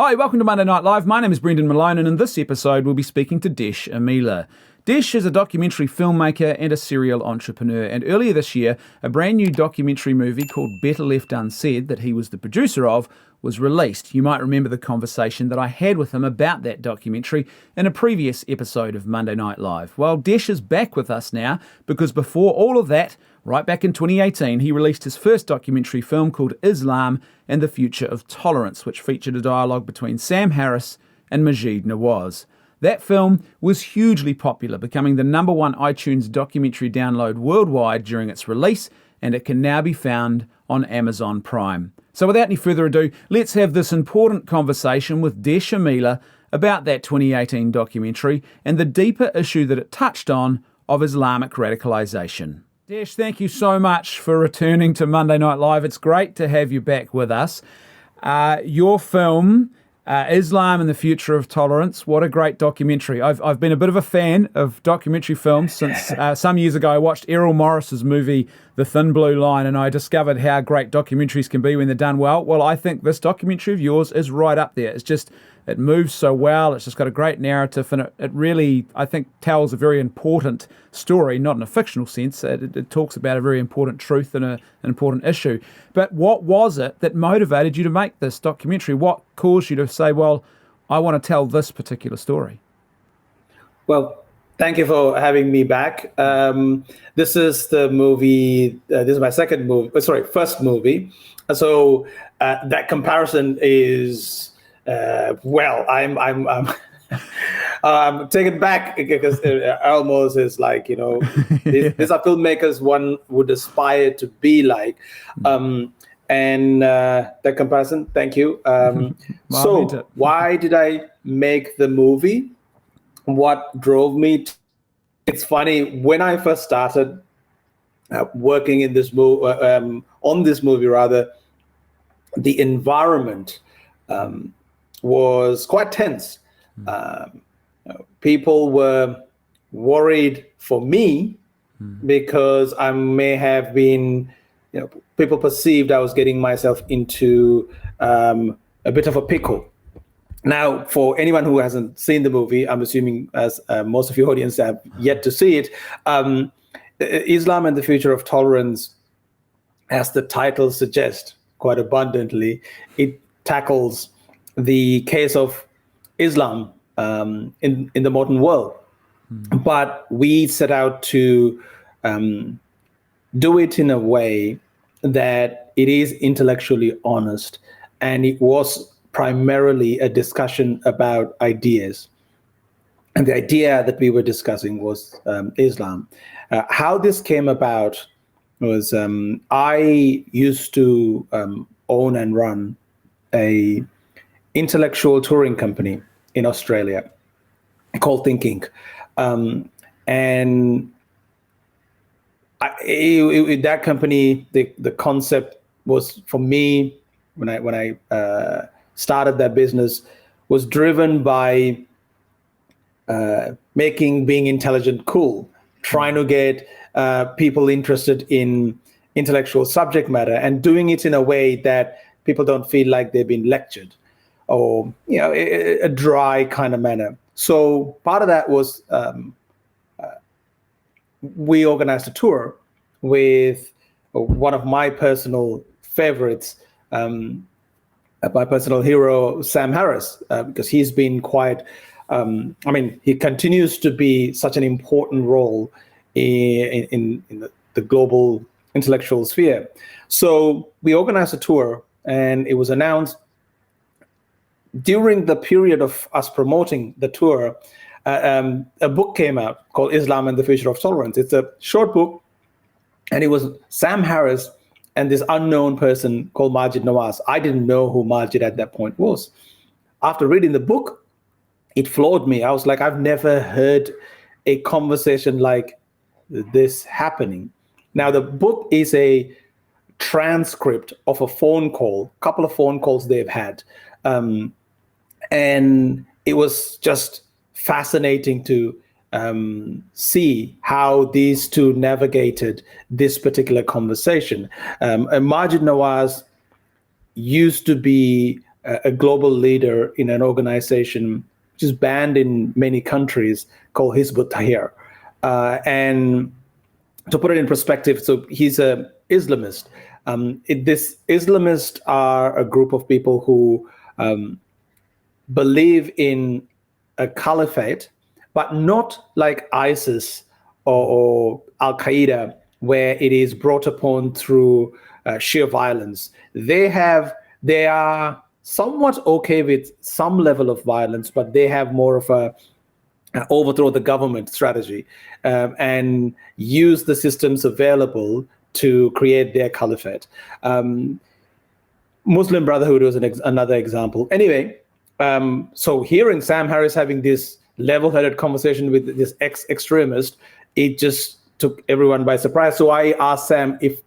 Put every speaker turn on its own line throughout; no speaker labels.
Hi, welcome to Monday Night Live. My name is Brendan Malone, and in this episode we'll be speaking to Desh Amila. Desh is a documentary filmmaker and a serial entrepreneur, and earlier this year, a brand new documentary movie called Better Left Unsaid, that he was the producer of, was released. You might remember the conversation that I had with him about that documentary in a previous episode of Monday Night Live. Well, Desh is back with us now because before all of that, right back in 2018, he released his first documentary film called Islam and the Future of Tolerance, which featured a dialogue between Sam Harris and Maajid Nawaz. That film was hugely popular, becoming the #1 iTunes documentary download worldwide during its release, and it can now be found on Amazon Prime. So without any further ado, let's have this important conversation with Desh Amila about that 2018 documentary and the deeper issue that it touched on of Islamic radicalisation. Desh, thank you so much for returning to Monday Night Live. It's great to have you back with us. Your film, Islam and the Future of Tolerance, what a great documentary. I've been a bit of a fan of documentary films since some years ago I watched Errol Morris's movie The Thin Blue Line, and I discovered how great documentaries can be when they're done well. Well, I think this documentary of yours is right up there. It moves so well. It's just got a great narrative, and it really, I think, tells a very important story, not in a fictional sense. It talks about a very important truth and an important issue. But what was it that motivated you to make this documentary? What caused you to say, well, I want to tell this particular story?
Well, thank you for having me back. This is the movie. This is my first movie. So that comparison is. I'm taken back because it almost is like, these are filmmakers one would aspire to be like. And that comparison, thank you. So why did I make the movie? What drove me? It's funny, when I first started working in this on this movie, the environment was quite tense. People were worried for me because I may have been, people perceived I was getting myself into a bit of a pickle. Now, for anyone who hasn't seen the movie, I'm assuming as most of your audience have yet to see it, Islam and the Future of Tolerance, as the title suggests quite abundantly, it tackles the case of Islam in the modern world. But we set out to do it in a way that it is intellectually honest, and it was primarily a discussion about ideas. And the idea that we were discussing was Islam. How this came about was I used to own and run a intellectual touring company in Australia called Think Inc. And that company, the concept was, for me, when I started that business, was driven by making being intelligent cool, trying to get people interested in intellectual subject matter and doing it in a way that people don't feel like they've been lectured, or a dry kind of manner. So part of that was we organized a tour with one of my personal favorites, my personal hero, Sam Harris, because he's been quite, he continues to be such an important role in the global intellectual sphere. So we organized a tour, and it was announced during the period of us promoting the tour, a book came out called Islam and the Future of Tolerance. It's a short book, and it was Sam Harris and this unknown person called Maajid Nawaz. I didn't know who Maajid at that point was. After reading the book, it floored me. I was like, I've never heard a conversation like this happening. Now, the book is a transcript of a couple of phone calls they've had. And it was just fascinating to see how these two navigated this particular conversation. Maajid Nawaz used to be a global leader in an organization which is banned in many countries called Hizb ut-Tahrir. And to put it in perspective, so he's a Islamist. This Islamists are a group of people who believe in a caliphate, but not like ISIS or Al-Qaeda, where it is brought upon through sheer violence. They are somewhat okay with some level of violence, but they have more of a overthrow the government strategy and use the systems available to create their caliphate. Muslim Brotherhood was another example. Anyway, so hearing Sam Harris having this level-headed conversation with this ex-extremist, it just took everyone by surprise. So I asked Sam if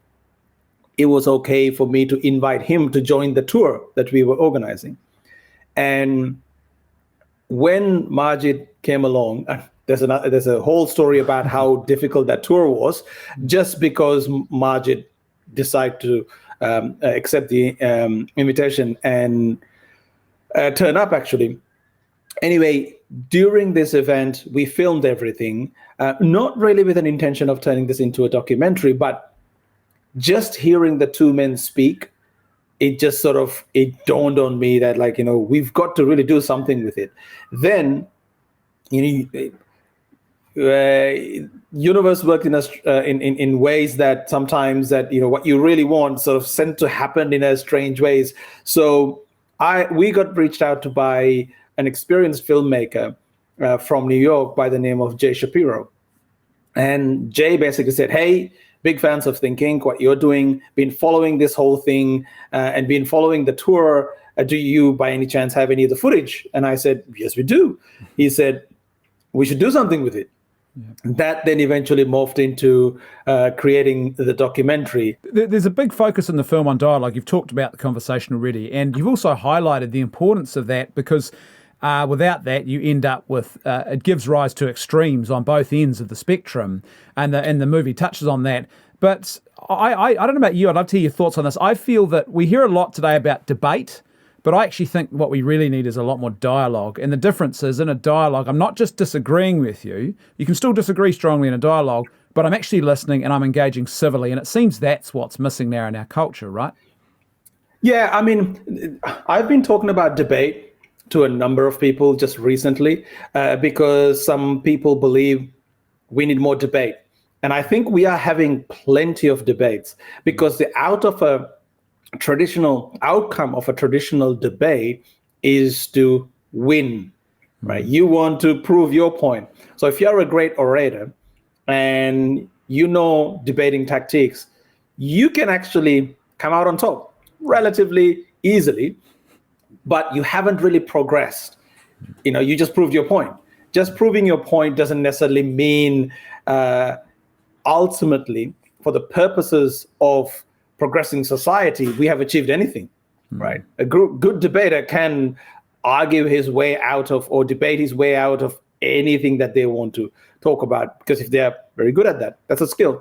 it was okay for me to invite him to join the tour that we were organizing. And when Maajid came along, there's a whole story about how difficult that tour was, just because Maajid decided to accept the invitation and turn up, actually. Anyway, during this event, we filmed everything, not really with an intention of turning this into a documentary, but just hearing the two men speak, it dawned on me that, like, we've got to really do something with it. Then, universe works in ways that sometimes that what you really want sort of sent to happen in a strange ways. So we got reached out to by an experienced filmmaker from New York by the name of Jay Shapiro, and Jay basically said, "Hey, big fans of Think Inc., what you're doing, been following this whole thing and been following the tour. Do you, by any chance, have any of the footage?" And I said, "Yes, we do." He said, "We should do something with it." Yeah. That then eventually morphed into creating the documentary.
There's a big focus in the film on dialogue. You've talked about the conversation already, and you've also highlighted the importance of that, because without that, you end up with it gives rise to extremes on both ends of the spectrum, and the movie touches on that. But I don't know about you. I'd love to hear your thoughts on this. I feel that we hear a lot today about debate, but I actually think what we really need is a lot more dialogue. And the difference is, in a dialogue, I'm not just disagreeing with you. You can still disagree strongly in a dialogue, but I'm actually listening and I'm engaging civilly. And it seems that's what's missing now in our culture, right?
Yeah, I mean, I've been talking about debate to a number of people just recently because some people believe we need more debate. And I think we are having plenty of debates, because the traditional outcome of a traditional debate is to win, right? You want to prove your point. So if you're a great orator and debating tactics, you can actually come out on top relatively easily, but you haven't really progressed. You just proved your point. Just proving your point doesn't necessarily mean ultimately, for the purposes of progressing society, we have achieved anything, right? A good debater can argue his way out of, or debate his way out of, anything that they want to talk about, because if they're very good at that, that's a skill.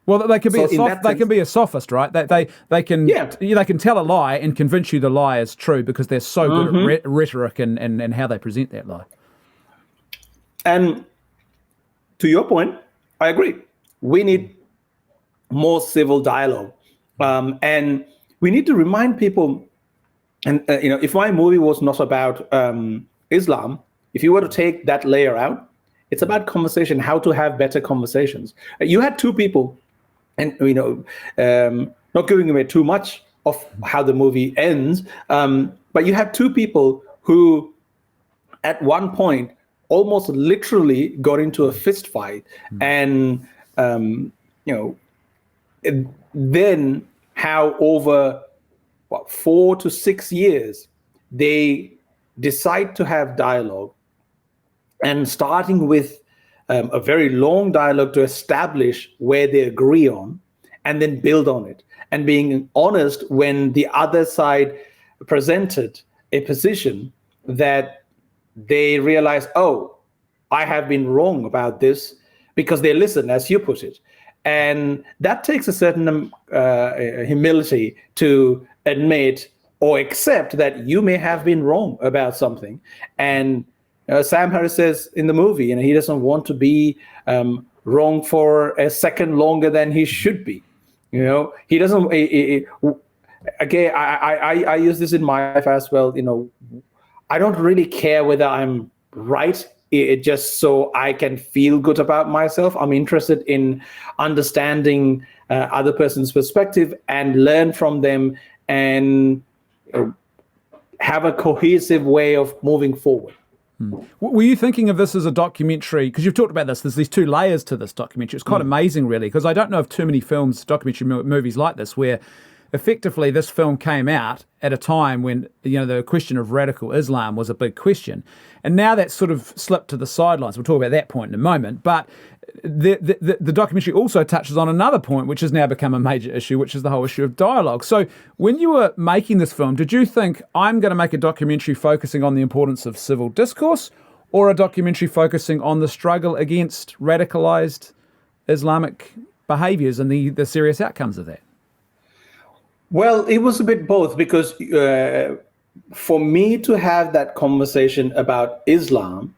Well, they can be they can be a sophist, right? They can tell a lie and convince you the lie is true because they're so good at rhetoric and how they present that lie.
And to your point, I agree. We need more civil dialogue. And we need to remind people, and if my movie was not about Islam, if you were to take that layer out, it's about conversation, how to have better conversations. You had two people, and not giving away too much of how the movie ends, but you have two people who, at one point, almost literally got into a fist fight, and then how over 4 to 6 years they decide to have dialogue, and starting with a very long dialogue to establish where they agree on, and then build on it, and being honest when the other side presented a position that they realize, oh, I have been wrong about this, because they listen, as you put it. And that takes a certain humility to admit, or accept that you may have been wrong about something. And Sam Harris says in the movie, he doesn't want to be wrong for a second longer than he should be. He doesn't. Again, I use this in my life as well. I don't really care whether I'm right. It just so I can feel good about myself. I'm interested in understanding other person's perspective and learn from them and have a cohesive way of moving forward.
Were you thinking of this as a documentary? Because you've talked about this. There's these two layers to this documentary. It's quite amazing, really, because I don't know of too many films, documentary movies like this, where effectively this film came out at a time when the question of radical Islam was a big question, and now that's sort of slipped to the sidelines. We'll talk about that point in a moment, but the documentary also touches on another point which has now become a major issue, which is the whole issue of dialogue. So when you were making this film, did you think, I'm going to make a documentary focusing on the importance of civil discourse, or a documentary focusing on the struggle against radicalized Islamic behaviors and the serious outcomes of that?
Well, it was a bit both, because for me to have that conversation about Islam,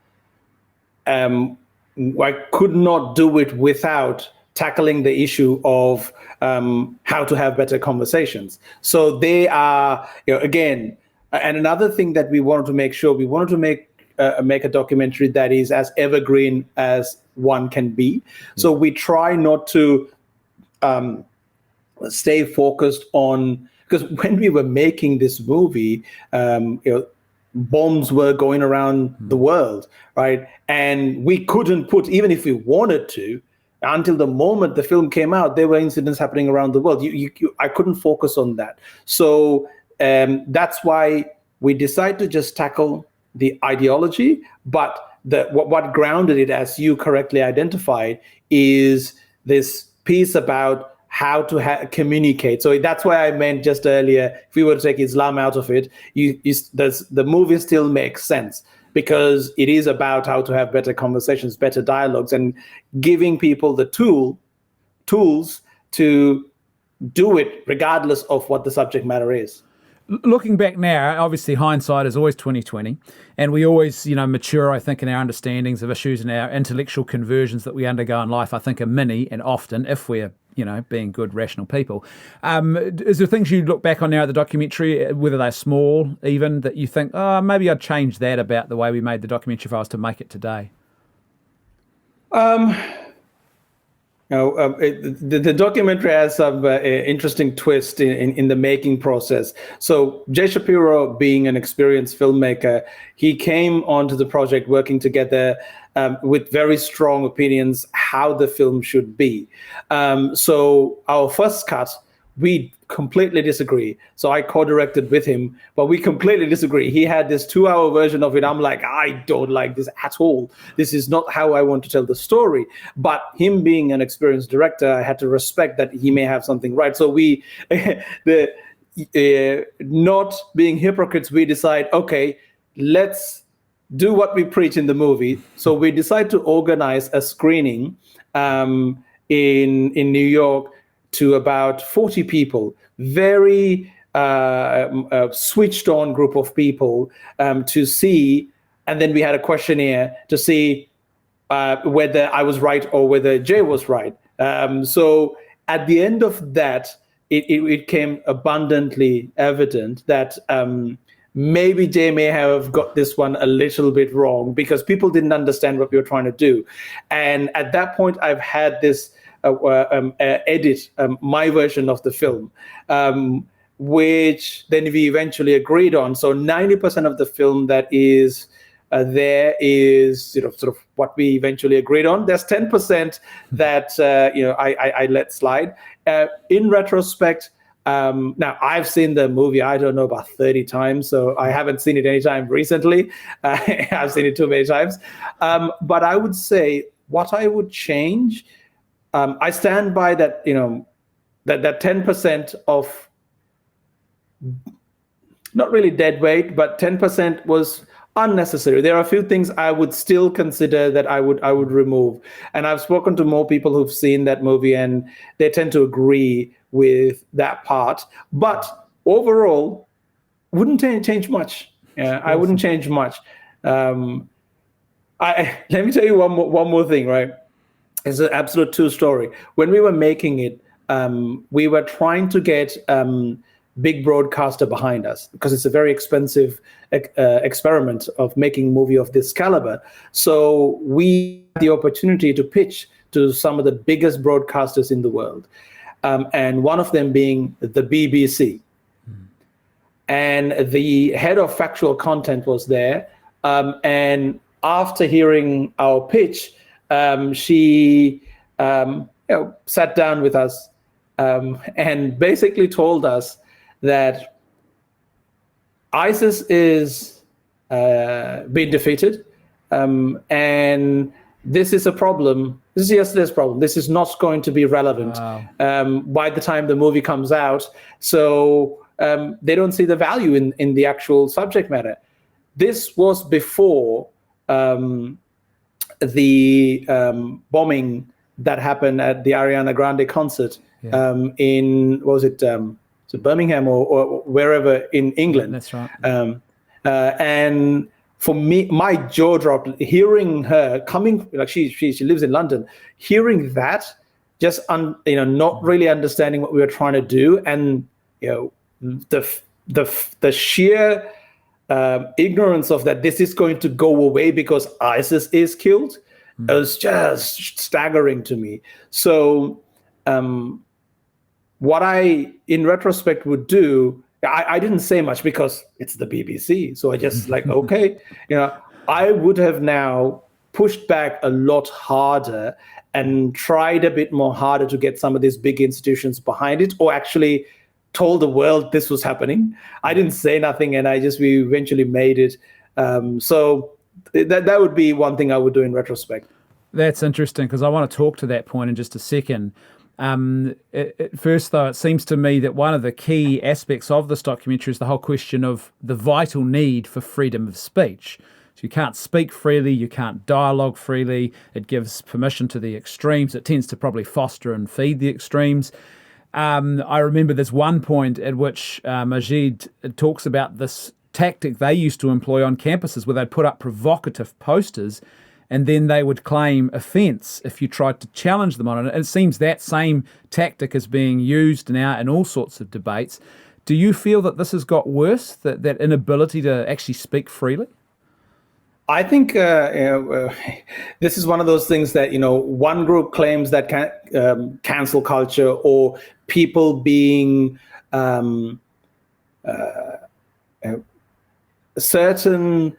I could not do it without tackling the issue of how to have better conversations. So they are, again, and another thing that we wanted to make sure, we wanted to make a documentary that is as evergreen as one can be. So we try not to stay focused on, because when we were making this movie, bombs were going around the world, right? And we couldn't put, even if we wanted to, until the moment the film came out, there were incidents happening around the world. I couldn't focus on that. So that's why we decided to just tackle the ideology, but what grounded it, as you correctly identified, is this piece about how to communicate. So that's why I meant just earlier, if we were to take Islam out of it, the movie still makes sense, because it is about how to have better conversations, better dialogues, and giving people the tools to do it regardless of what the subject matter is.
Looking back now, obviously hindsight is always 20/20, and we always, mature, I think, in our understandings of issues and our intellectual conversions that we undergo in life, I think, are many and often, if we're, being good, rational people. Is there things you look back on now at the documentary, whether they're small even, that you think, maybe I'd change that about the way we made the documentary if I was to make it today?
The documentary has some interesting twist in the making process. So Jay Shapiro, being an experienced filmmaker, he came onto the project working together with very strong opinions how the film should be. So our first cut, we completely disagree. So I co-directed with him, but we completely disagree. He had this 2-hour version of it. I'm like, I don't like this at all. This is not how I want to tell the story. But him being an experienced director, I had to respect that he may have something right. So we, not being hypocrites, we decide, okay, let's do what we preach in the movie. So we decide to organize a screening in New York to about 40 people, very switched on group of people to see. And then we had a questionnaire to see whether I was right or whether Jay was right. So at the end of that, it became abundantly evident that maybe Jay may have got this one a little bit wrong, because people didn't understand what we were trying to do. And at that point, I've had this edit my version of the film, which then we eventually agreed on. So 90% of the film that is there is sort of what we eventually agreed on. There's 10% that I let slide. In retrospect, now I've seen the movie, I don't know, about 30 times, so I haven't seen it anytime recently. I've seen it too many times. But I would say what I would change, I stand by that, that 10% of, not really dead weight, but 10% was unnecessary. There are a few things I would still consider that I would remove. And I've spoken to more people who've seen that movie, and they tend to agree with that part. But overall, wouldn't change much. I wouldn't change much. Let me tell you one more thing, right? It's an absolute true story. When we were making it, we were trying to get big broadcaster behind us because it's a very expensive experiment of making a movie of this caliber. So we had the opportunity to pitch to some of the biggest broadcasters in the world, and one of them being the BBC. And the head of factual content was there, and after hearing our pitch, she sat down with us and basically told us that ISIS is being defeated, and this is a problem. This is yesterday's problem. This is not going to be relevant by the time the movie comes out. So they don't see the value in the actual subject matter. This was before the bombing that happened at the Ariana Grande concert in, what was it, Birmingham or wherever in England.
That's right.
And for me, my jaw dropped hearing her coming, like she lives in London, hearing that, just not really understanding what we were trying to do, and the sheer ignorance of that this is going to go away because ISIS is killed was just staggering to me. So what I, in retrospect, would do, I didn't say much because it's the BBC. So I just okay, I would have now pushed back a lot harder and tried a bit more harder to get some of these big institutions behind it, or actually told the world this was happening. I didn't say nothing, and we eventually made it. So that would be one thing I would do in retrospect.
That's interesting, because I want to talk to that point in just a second. At first, though, it seems to me that one of the key aspects of this documentary is the whole question of the vital need for freedom of speech. So you can't speak freely, you can't dialogue freely. It gives permission to the extremes. It tends to probably foster and feed the extremes. I remember there's one point at which Maajid talks about this tactic they used to employ on campuses, where they'd put up provocative posters and then they would claim offence if you tried to challenge them on it. And it seems that same tactic is being used now in all sorts of debates. Do you feel that this has got worse, that inability to actually speak freely?
I think this is one of those things that, one group claims that cancel culture, or people being certain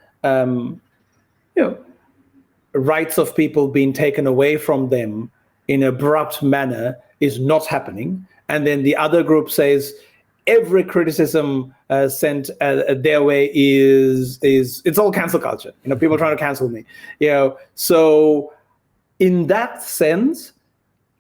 rights of people being taken away from them in an abrupt manner is not happening. And then the other group says every criticism sent their way is it's all cancel culture. People trying to cancel me. So in that sense,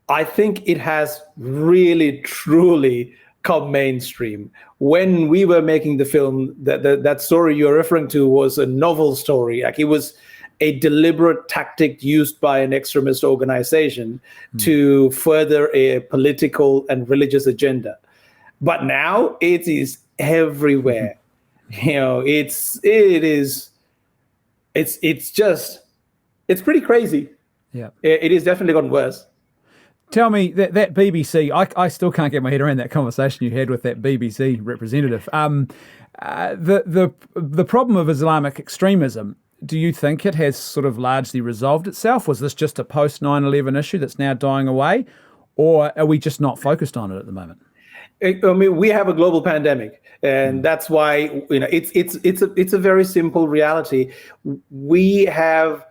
I think it has really, truly come mainstream. When we were making the film, that story you're referring to was a novel story. Like, it was a deliberate tactic used by an extremist organization to further a political and religious agenda. But now it is everywhere. It's pretty crazy.
Yeah,
it is definitely gotten worse.
Tell me, that BBC, I still can't get my head around that conversation you had with that BBC representative. The problem of Islamic extremism, do you think it has sort of largely resolved itself? Was this just a post 9/11 issue that's now dying away, or are we just not focused on it at the moment?
We have a global pandemic, and that's why it's a very simple reality. We have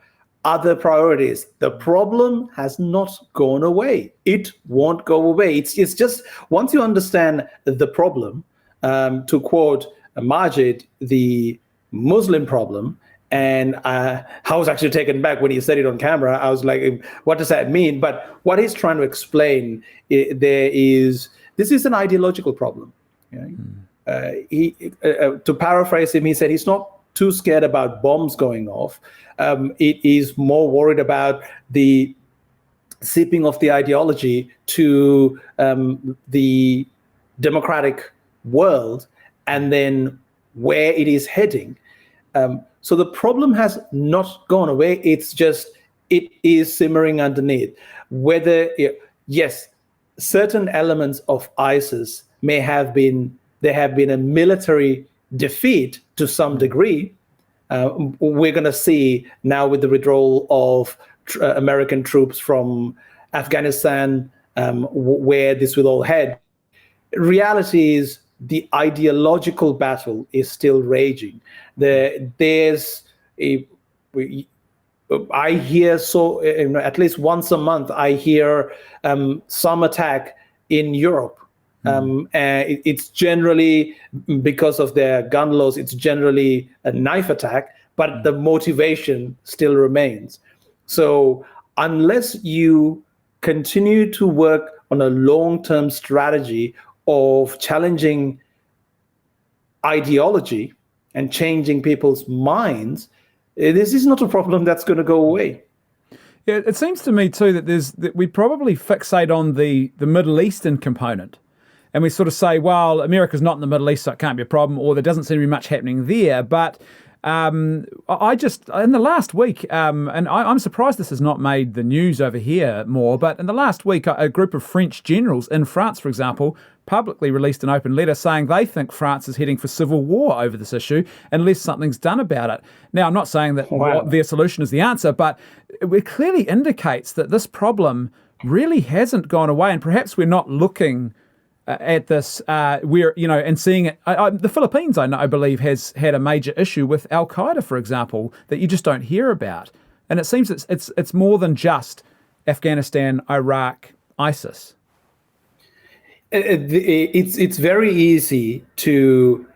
other priorities. The problem has not gone away. It won't go away. It's just, once you understand the problem, to quote Maajid, the Muslim problem. And I was actually taken back when he said it on camera. I was like, what does that mean? But what he's trying to explain, this is an ideological problem. To paraphrase him, he said he's not too scared about bombs going off. It is more worried about the seeping of the ideology to the democratic world, and then where it is heading. So the problem has not gone away. It's just, it is simmering underneath. Whether, yes, certain elements of ISIS there have been a military defeat to some degree. We're going to see now with the withdrawal of American troops from Afghanistan, where this will all head. Reality is the ideological battle is still raging. I hear at least once a month, I hear some attack in Europe. It's generally, because of their gun laws, it's generally a knife attack, but the motivation still remains. So unless you continue to work on a long-term strategy of challenging ideology and changing people's minds, this is not a problem that's going to go away.
Yeah, it seems to me too that we probably fixate on the Middle Eastern component. And we sort of say, well, America's not in the Middle East, so it can't be a problem, or there doesn't seem to be much happening there. But I just, in the last week, and I'm surprised this has not made the news over here more, but in the last week, a group of French generals in France, for example, publicly released an open letter saying they think France is heading for civil war over this issue unless something's done about it. Now, I'm not saying that their solution is the answer, but it clearly indicates that this problem really hasn't gone away, and perhaps we're not looking at this, and seeing it. The Philippines, I believe, has had a major issue with Al Qaeda, for example, that you just don't hear about. And it seems it's more than just Afghanistan, Iraq, ISIS.
It's very easy to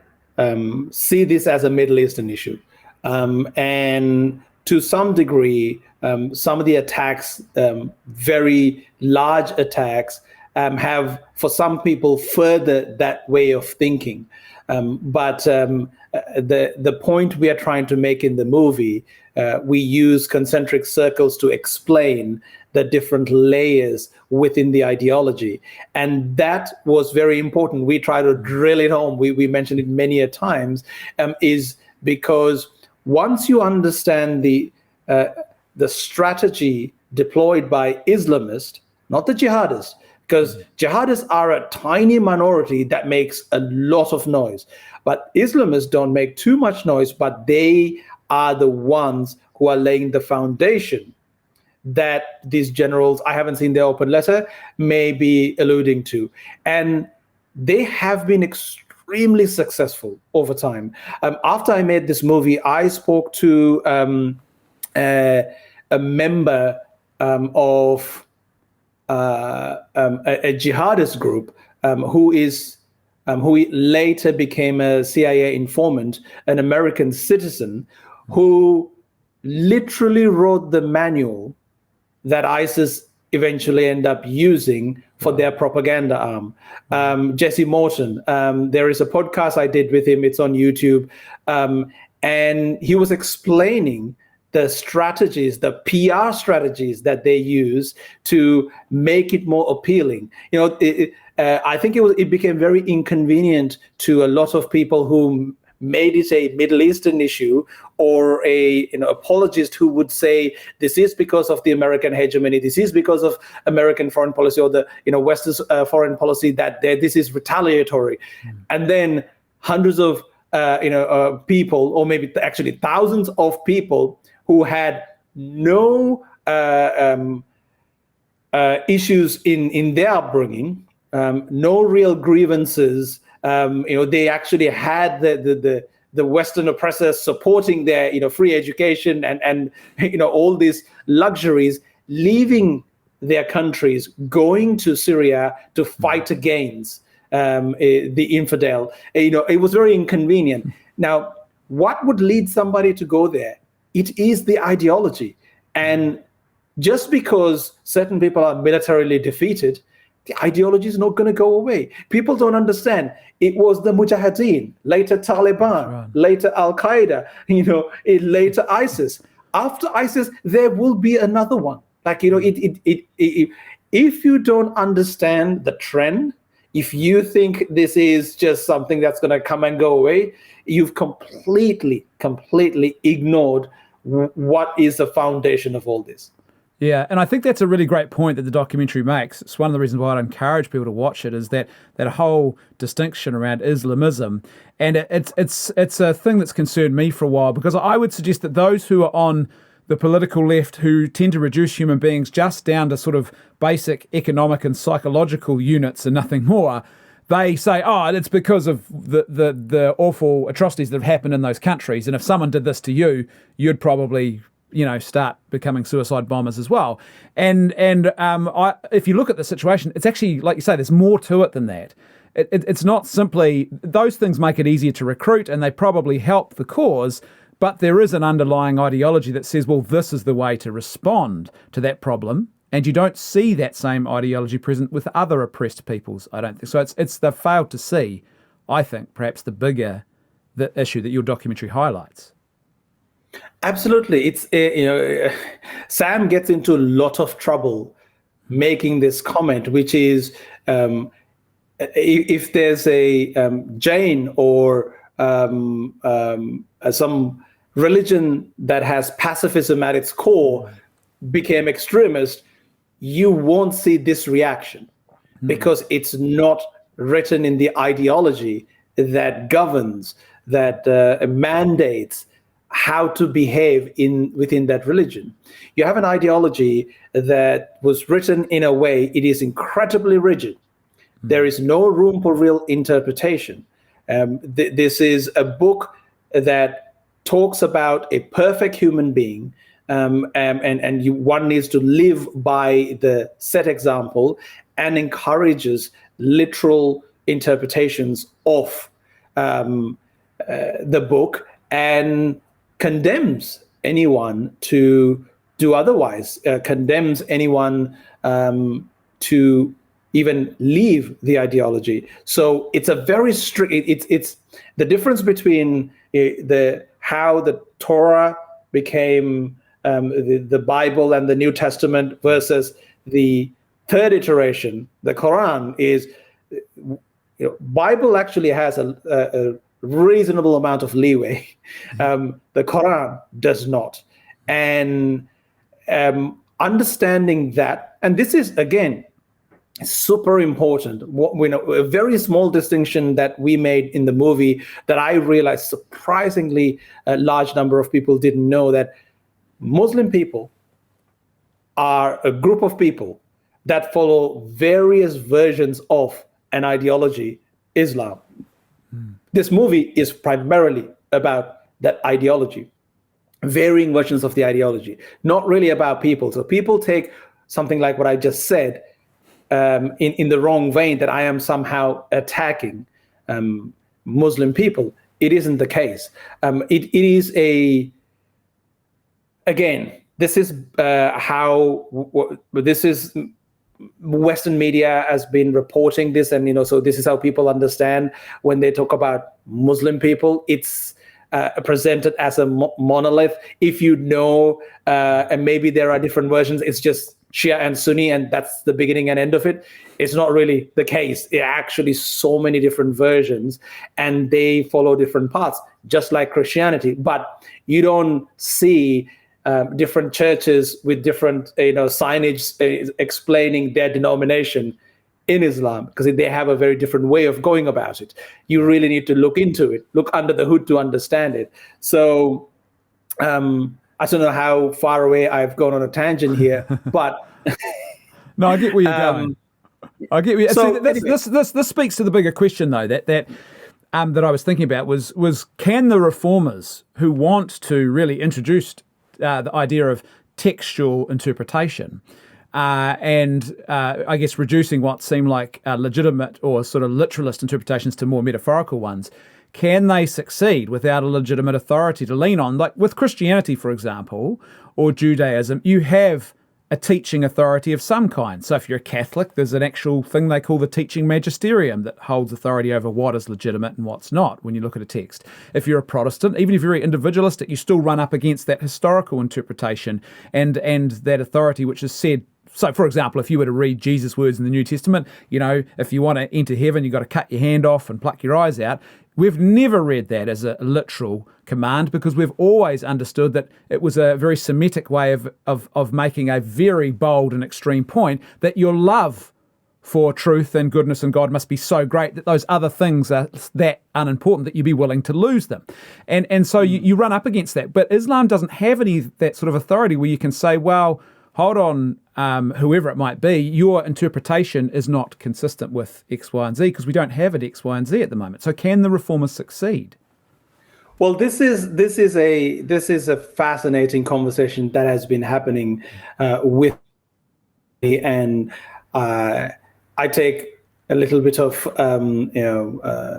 see this as a Middle Eastern issue, and to some degree, some of the attacks, very large attacks, have, for some people, furthered that way of thinking. But the point we are trying to make in the movie, we use concentric circles to explain the different layers within the ideology. And that was very important. We try to drill it home. We mentioned it many a times, is because once you understand the strategy deployed by Islamists, not the jihadists, because jihadists are a tiny minority that makes a lot of noise. But Islamists don't make too much noise, but they are the ones who are laying the foundation that these generals, I haven't seen their open letter, may be alluding to. And they have been extremely successful over time. After I made this movie, I spoke to a member of a jihadist group who later became a CIA informant, an American citizen, who literally wrote the manual that ISIS eventually end up using for their propaganda arm. Jesse Morton, there is a podcast I did with him, it's on YouTube, and he was explaining the strategies, the PR strategies that they use to make it more appealing. I think it became very inconvenient to a lot of people who made it a Middle Eastern issue, or a apologist who would say this is because of the American hegemony, this is because of American foreign policy, or the West's foreign policy, that this is retaliatory. And then hundreds of people, or maybe actually thousands of people who had no issues in their upbringing, no real grievances. They actually had the Western oppressors supporting their free education and all these luxuries, leaving their countries, going to Syria to fight against the infidel. It was very inconvenient. Now, what would lead somebody to go there? It is the ideology. And just because certain people are militarily defeated, the ideology is not going to go away. People don't understand. It was the Mujahideen, later Taliban, later Al-Qaeda, later ISIS. After ISIS, there will be another one. If you don't understand the trend, If you think this is just something that's going to come and go away, you've completely ignored what is the foundation of all this.
Yeah, and I think that's a really great point that the documentary makes. It's one of the reasons why I'd encourage people to watch it, is that whole distinction around Islamism, and it's a thing that's concerned me for a while, because I would suggest that those who are on the political left, who tend to reduce human beings just down to sort of basic economic and psychological units and nothing more, they say, oh, it's because of the awful atrocities that have happened in those countries, and if someone did this to you, you'd probably start becoming suicide bombers as well. And if you look at the situation, it's actually, like you say, there's more to it than that. It's not simply, those things make it easier to recruit and they probably help the cause, but there is an underlying ideology that says, well, this is the way to respond to that problem. And you don't see that same ideology present with other oppressed peoples, I don't think. So they've failed to see, I think, perhaps the issue that your documentary highlights.
Absolutely. It's Sam gets into a lot of trouble making this comment, which is if there's a Jain or some religion that has pacifism at its core became extremist, you won't see this reaction because it's not written in the ideology that governs, that mandates how to behave within that religion. You have an ideology that was written in a way, it is incredibly rigid. There is no room for real interpretation. This is a book that talks about a perfect human being, and one needs to live by the set example, and encourages literal interpretations of the book, and condemns anyone to do otherwise, condemns anyone to even leave the ideology. So it's a very strict, it's the difference between how the Torah became the Bible and the New Testament versus the third iteration, the Quran, is Bible actually has a reasonable amount of leeway. The Quran does not. And understanding that, and this is, again, super important. A very small distinction that we made in the movie that I realized surprisingly a large number of people didn't know, that Muslim people are a group of people that follow various versions of an ideology, Islam. This movie is primarily about that ideology, varying versions of the ideology, not really about people. So people take something like what I just said in the wrong vein, that I am somehow attacking Muslim people. It isn't the case. It is again, this is this is Western media has been reporting this, and so this is how people understand when they talk about Muslim people. It's presented as a monolith. If and maybe there are different versions, it's just Shia and Sunni, and that's the beginning and end of it. It's not really the case. There are actually so many different versions, and they follow different paths, just like Christianity. But you don't see different churches with different signage explaining their denomination in Islam, because they have a very different way of going about it. You really need to look into it, look under the hood to understand it. So I don't know how far away I've gone on a tangent here, but
no, I get where you're going. I get where. So this speaks to the bigger question, though, that I was thinking about was can the reformers who want to really introduce the idea of textual interpretation and I guess reducing what seem like legitimate or sort of literalist interpretations to more metaphorical ones, can they succeed without a legitimate authority to lean on? Like with Christianity, for example, or Judaism, you have a teaching authority of some kind. So if you're a Catholic, there's an actual thing they call the teaching magisterium that holds authority over what is legitimate and what's not when you look at a text. If you're a Protestant, even if you're very individualistic, you still run up against that historical interpretation and that authority which is said So, for example, if you were to read Jesus' words in the New Testament, if you want to enter heaven, you've got to cut your hand off and pluck your eyes out. We've never read that as a literal command, because we've always understood that it was a very Semitic way of making a very bold and extreme point that your love for truth and goodness and God must be so great that those other things are that unimportant that you'd be willing to lose them. And so you run up against that. But Islam doesn't have any that sort of authority where you can say, well, hold on, whoever it might be, your interpretation is not consistent with X, Y, and Z, because we don't have it X, Y, and Z at the moment. So can the reformers succeed?
Well, this is a fascinating conversation that has been happening with me, and I take a little bit of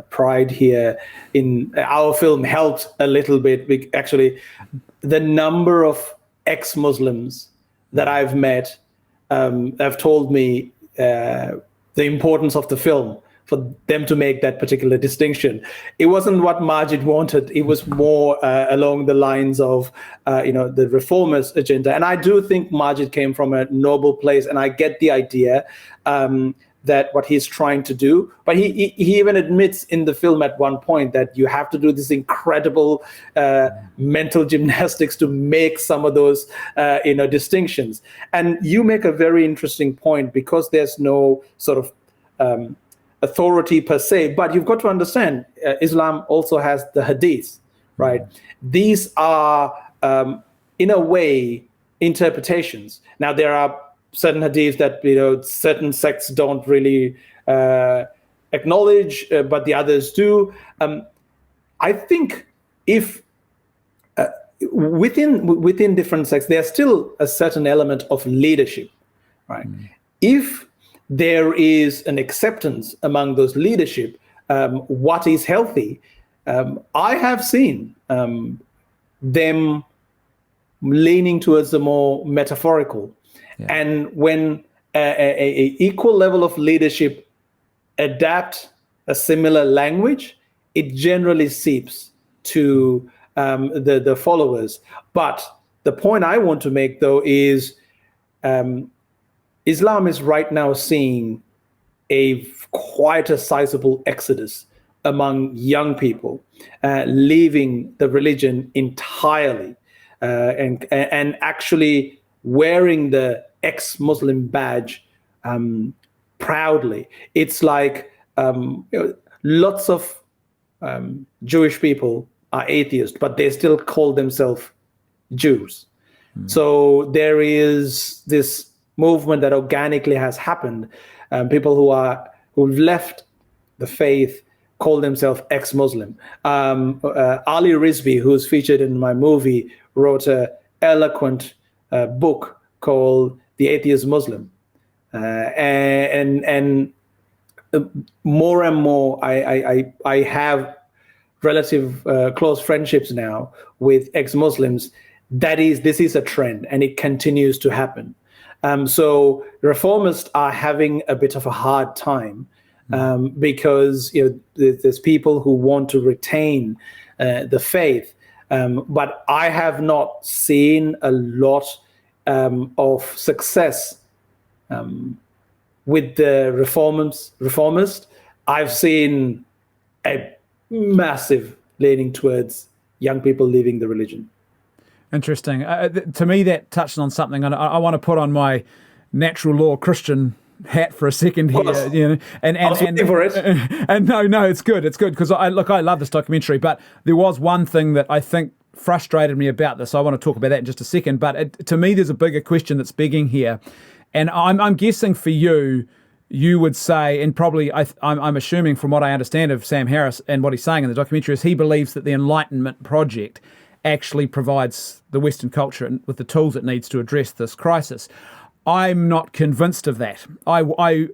pride here in our film. Helped a little bit. Actually, the number of ex-Muslims that I've met have told me the importance of the film for them to make that particular distinction. It wasn't what Maajid wanted. It was more along the lines of the reformist agenda. And I do think Maajid came from a noble place, and I get the idea that what he's trying to do. But he even admits in the film at one point that you have to do this incredible mental gymnastics to make some of those distinctions. And you make a very interesting point, because there's no sort of authority per se, but you've got to understand Islam also has the hadiths, right? These are in a way interpretations. Now there are certain hadiths that certain sects don't really acknowledge, but the others do. I think if within different sects, there's still a certain element of leadership, right? If there is an acceptance among those leadership, what is healthy, I have seen them leaning towards the more metaphorical. Yeah. And when a equal level of leadership adapt a similar language, it generally seeps to the followers. But the point I want to make, though, is Islam is right now seeing quite a sizable exodus among young people, leaving the religion entirely, and actually wearing the ex-Muslim badge proudly. It's like lots of Jewish people are atheists, but they still call themselves Jews. So there is this movement that organically has happened. People who've left the faith call themselves ex-Muslim. Ali Rizvi, who's featured in my movie, wrote an eloquent book called The Atheist Muslim. And more and more, I have relative close friendships now with ex-Muslims. This is a trend, and it continues to happen. So reformists are having a bit of a hard time because there's people who want to retain the faith, but I have not seen a lot of success with the reformist. I've seen a massive leaning towards young people leaving the religion.
Interesting. To me, that touched on something, and I want to put on my natural law Christian hat for a second here. And
I was waiting for it.
And no, it's good. It's good because I love this documentary, but there was one thing that I think frustrated me about this. I want to talk about that in just a second. But to me, there's a bigger question that's begging here, and I'm guessing for you would say, and probably I'm assuming from what I understand of Sam Harris and what he's saying in the documentary, is he believes that the Enlightenment project actually provides the Western culture with the tools it needs to address this crisis. I'm not convinced of that. I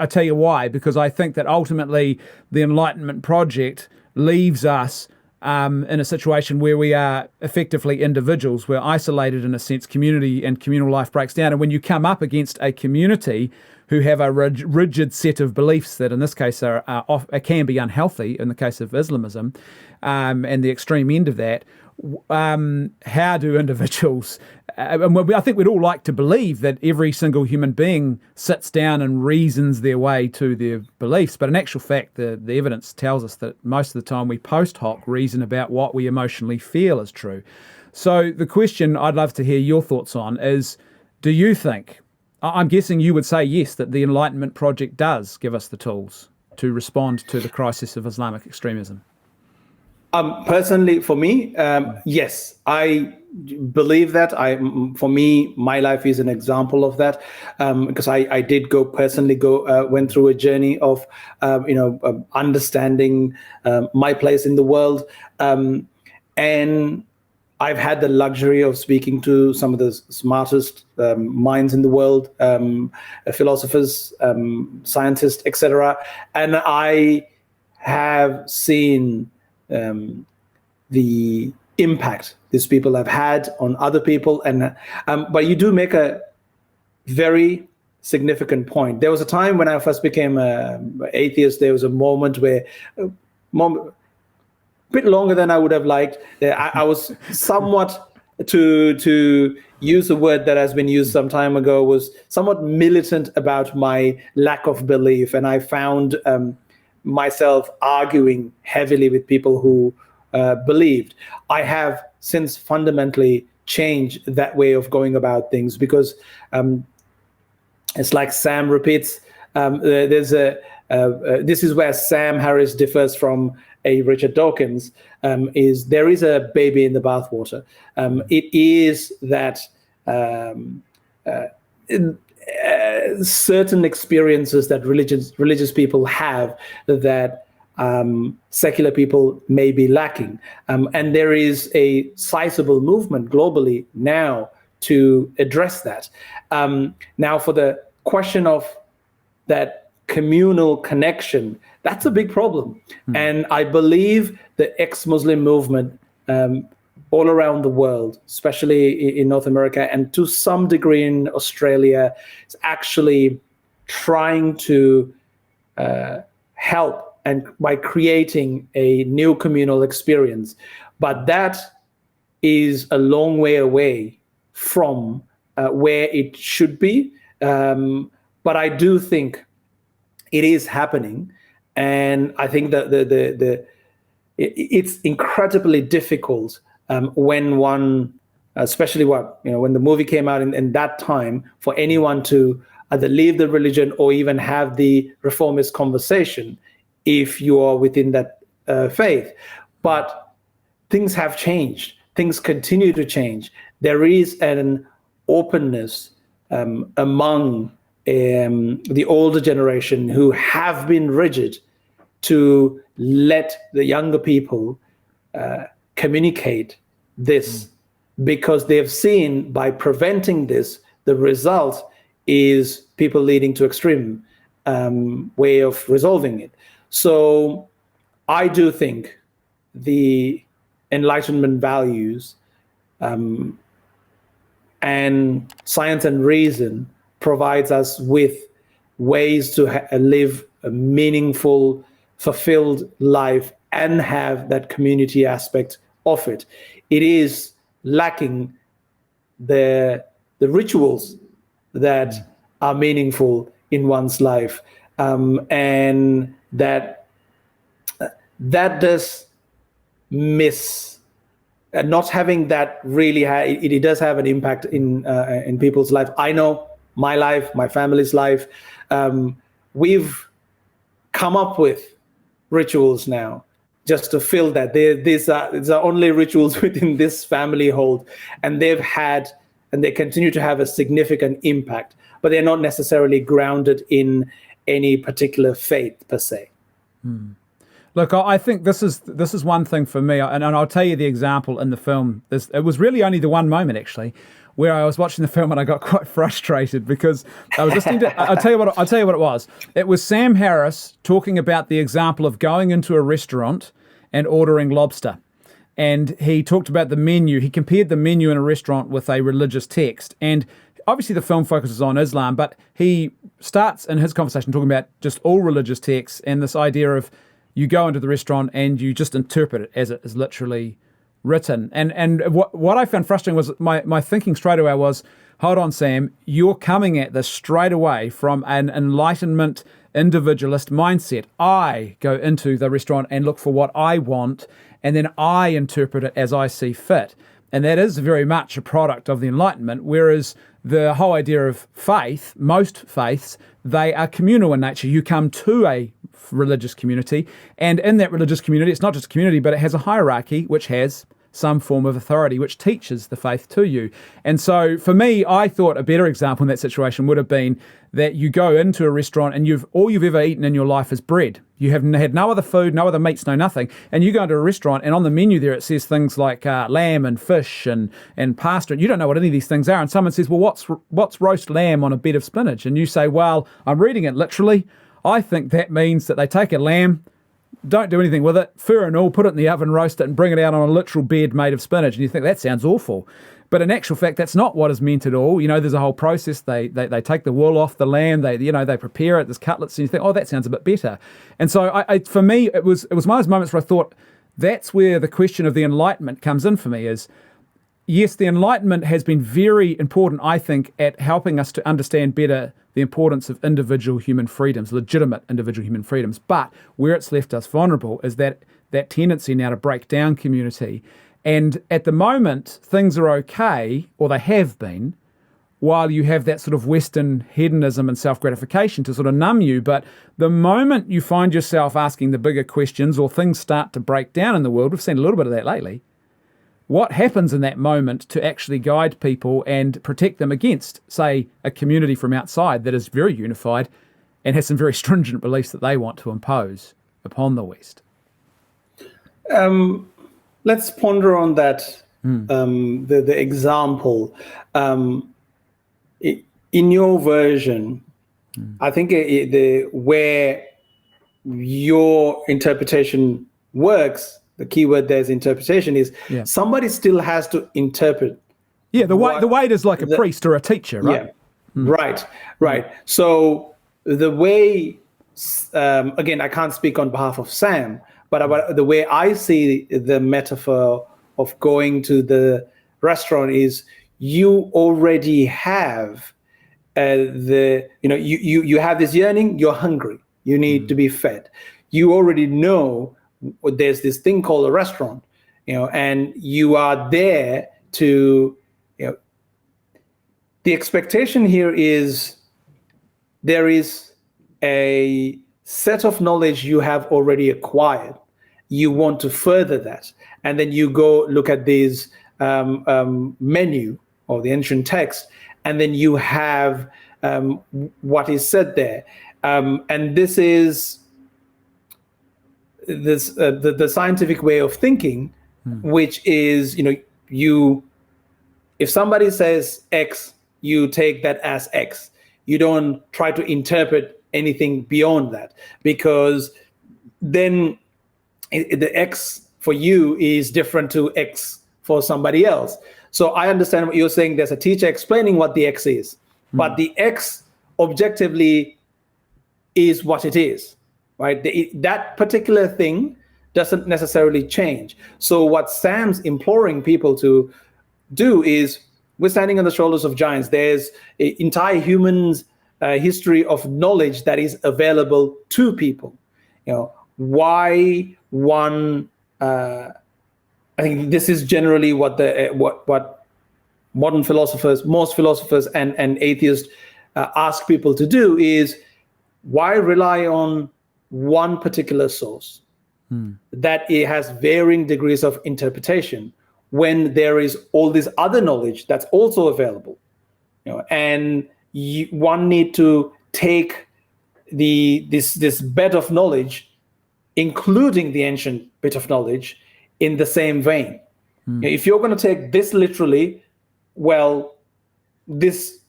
tell you why, because I think that ultimately the Enlightenment project leaves us in a situation where we are effectively individuals. We're isolated in a sense. Community and communal life breaks down. And when you come up against a community who have a rigid set of beliefs that in this case can be unhealthy in the case of Islamism, and the extreme end of that, how do individuals, I think we'd all like to believe that every single human being sits down and reasons their way to their beliefs, but in actual fact, the evidence tells us that most of the time we post hoc reason about what we emotionally feel is true. So the question I'd love to hear your thoughts on is, do you think, I'm guessing you would say yes, that the Enlightenment Project does give us the tools to respond to the crisis of Islamic extremism?
Personally, for me, yes, I believe that. For me, my life is an example of that, because I did went through a journey of, understanding my place in the world, and I've had the luxury of speaking to some of the smartest minds in the world, philosophers, scientists, etc., and I have seen the impact these people have had on other people, and but you do make a very significant point. There was a time when I first became an atheist. There was a moment where, a bit longer than I would have liked, I was somewhat, to use a word that has been used some time ago, was somewhat militant about my lack of belief, and I found myself arguing heavily with people who believed. I have since fundamentally changed that way of going about things, because it's like Sam repeats. This is where Sam Harris differs from a Richard Dawkins. Is there is a baby in the bathwater? It is that certain experiences that religious people have that secular people may be lacking, and there is a sizable movement globally now to address that. Now, for the question of that communal connection, that's a big problem, and I believe the ex-Muslim movement all around the world, especially in North America and to some degree in Australia, is actually trying to help, and by creating a new communal experience. But that is a long way away from where it should be. But I do think it is happening, and I think that it's incredibly difficult when one, especially when the movie came out in that time, for anyone to either leave the religion or even have the reformist conversation if you are within that faith. But things have changed. Things continue to change. There is an openness among the older generation who have been rigid to let the younger people communicate this, because they've seen, by preventing this, the result is people leading to extreme way of resolving it. So I do think the Enlightenment values and science and reason provides us with ways to live a meaningful, fulfilled life and have that community aspect of it. It is lacking the rituals that are meaningful in one's life, and that does miss. Not having that really, it does have an impact in people's life. I know my life, my family's life. We've come up with rituals now just to fill that. These are only rituals within this family hold, and they've had, and they continue to have, a significant impact, but they're not necessarily grounded in any particular faith per se.
Look, I think this is one thing for me, and I'll tell you the example in the film. It was really only the one moment, actually, where I was watching the film and I got quite frustrated because I was listening to. I'll tell you what it was. It was Sam Harris talking about the example of going into a restaurant and ordering lobster, and he talked about the menu. He compared the menu in a restaurant with a religious text, and obviously the film focuses on Islam, but he starts in his conversation talking about just all religious texts and this idea of you go into the restaurant and you just interpret it as it is literally written. And what I found frustrating was my thinking straight away was, hold on, Sam, you're coming at this straight away from an Enlightenment individualist mindset. I go into the restaurant and look for what I want, and then I interpret it as I see fit. And that is very much a product of the Enlightenment, whereas the whole idea of faith, most faiths, they are communal in nature. You come to a religious community, and in that religious community, it's not just a community, but it has a hierarchy which has some form of authority which teaches the faith to you. And so for me, I thought a better example in that situation would have been that you go into a restaurant and all you've ever eaten in your life is bread. You have had no other food, no other meats, no nothing. And you go into a restaurant and on the menu there it says things like lamb and fish and pasta. And you don't know what any of these things are. And someone says, well, what's roast lamb on a bed of spinach? And you say, well, I'm reading it literally. I think that means that they take a lamb, don't do anything with it, fur and all, put it in the oven, roast it, and bring it out on a literal bed made of spinach. And you think, that sounds awful. But in actual fact, that's not what is meant at all. There's a whole process. They take the wool off the lamb. They prepare it. There's cutlets, and you think, oh, that sounds a bit better. And so for me, it was one of those moments where I thought that's where the question of the Enlightenment comes in for me is, yes, the Enlightenment has been very important, I think, at helping us to understand better the importance of individual human freedoms, legitimate individual human freedoms. But where it's left us vulnerable is that tendency now to break down community. And at the moment, things are okay, or they have been, while you have that sort of Western hedonism and self-gratification to sort of numb you. But the moment you find yourself asking the bigger questions or things start to break down in the world, we've seen a little bit of that lately, what happens in that moment to actually guide people and protect them against, say, a community from outside that is very unified and has some very stringent beliefs that they want to impose upon the West?
Let's ponder on that, the example. In your version, I think where your interpretation works, the key word there is interpretation, is somebody still has to interpret.
Yeah, the weight is like a priest or a teacher, right?
Yeah, right. So the way, again, I can't speak on behalf of Sam, but about the way I see the metaphor of going to the restaurant is you already have you have this yearning, you're hungry, you need to be fed. You already know there's this thing called a restaurant, and you are there to, the expectation here is there is a set of knowledge you have already acquired. You want to further that. And then you go look at this menu or the ancient text, and then you have what is said there. And this is the scientific way of thinking, which is, if somebody says X, you take that as X. You don't try to interpret anything beyond that, because then the X for you is different to X for somebody else. So I understand what you're saying. There's a teacher explaining what the X is, but the X objectively is what it is, right? That particular thing doesn't necessarily change. So what Sam's imploring people to do is, we're standing on the shoulders of giants. There's an entire human's history of knowledge that is available to people. Why one? I think this is generally what modern philosophers, most philosophers, and atheists ask people to do is, why rely on one particular source that it has varying degrees of interpretation when there is all this other knowledge that's also available, and one need to take this bed of knowledge, including the ancient bit of knowledge, in the same vein. If you're going to take this literally, well, this,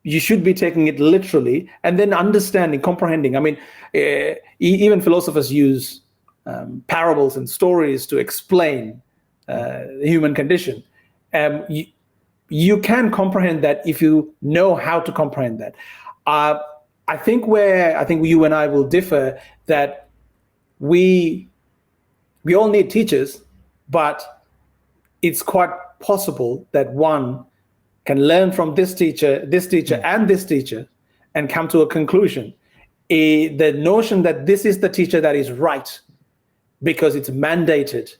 you should be taking it literally, and then understanding, comprehending. I mean, even philosophers use parables and stories to explain the human condition. You can comprehend that if you know how to comprehend that. I think you and I will differ, that we all need teachers, but it's quite possible that one can learn from this teacher, and this teacher, and come to a conclusion. The notion that this is the teacher that is right because it's mandated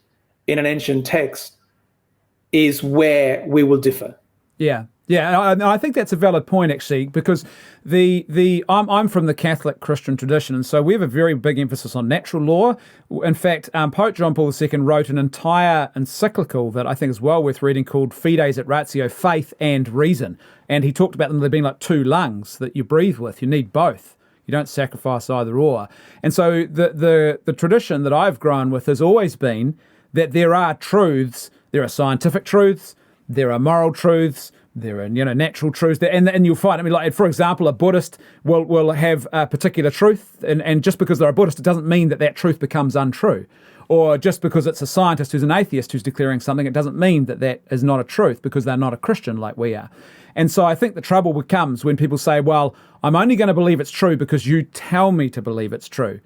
in an ancient text is where we will differ.
Yeah. I think that's a valid point, actually, because I'm from the Catholic Christian tradition, and so we have a very big emphasis on natural law. In fact, Pope John Paul II wrote an entire encyclical that I think is well worth reading called Fides et Ratio, Faith and Reason, and he talked about them there being like two lungs that you breathe with. You need both. You don't sacrifice either or. And so the tradition that I've grown with has always been that there are truths, there are scientific truths, there are moral truths, there are natural truths, and you'll find, like, for example, a Buddhist will have a particular truth, and just because they're a Buddhist, it doesn't mean that truth becomes untrue. Or just because it's a scientist who's an atheist who's declaring something, it doesn't mean that is not a truth because they're not a Christian like we are. And so I think the trouble becomes when people say, well, I'm only going to believe it's true because you tell me to believe it's true.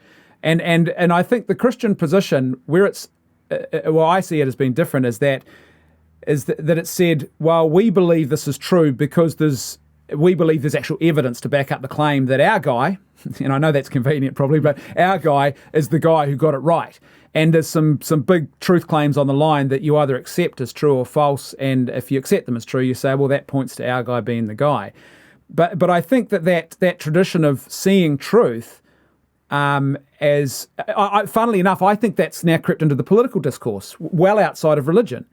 And I think the Christian position, where it's, I see it as being different, is that it said, well, we believe this is true because we believe there's actual evidence to back up the claim that our guy, and I know that's convenient probably, but our guy is the guy who got it right. And there's some big truth claims on the line that you either accept as true or false, and if you accept them as true, you say, well, that points to our guy being the guy. But I think that tradition of seeing truth funnily enough, I think that's now crept into the political discourse, well outside of religion.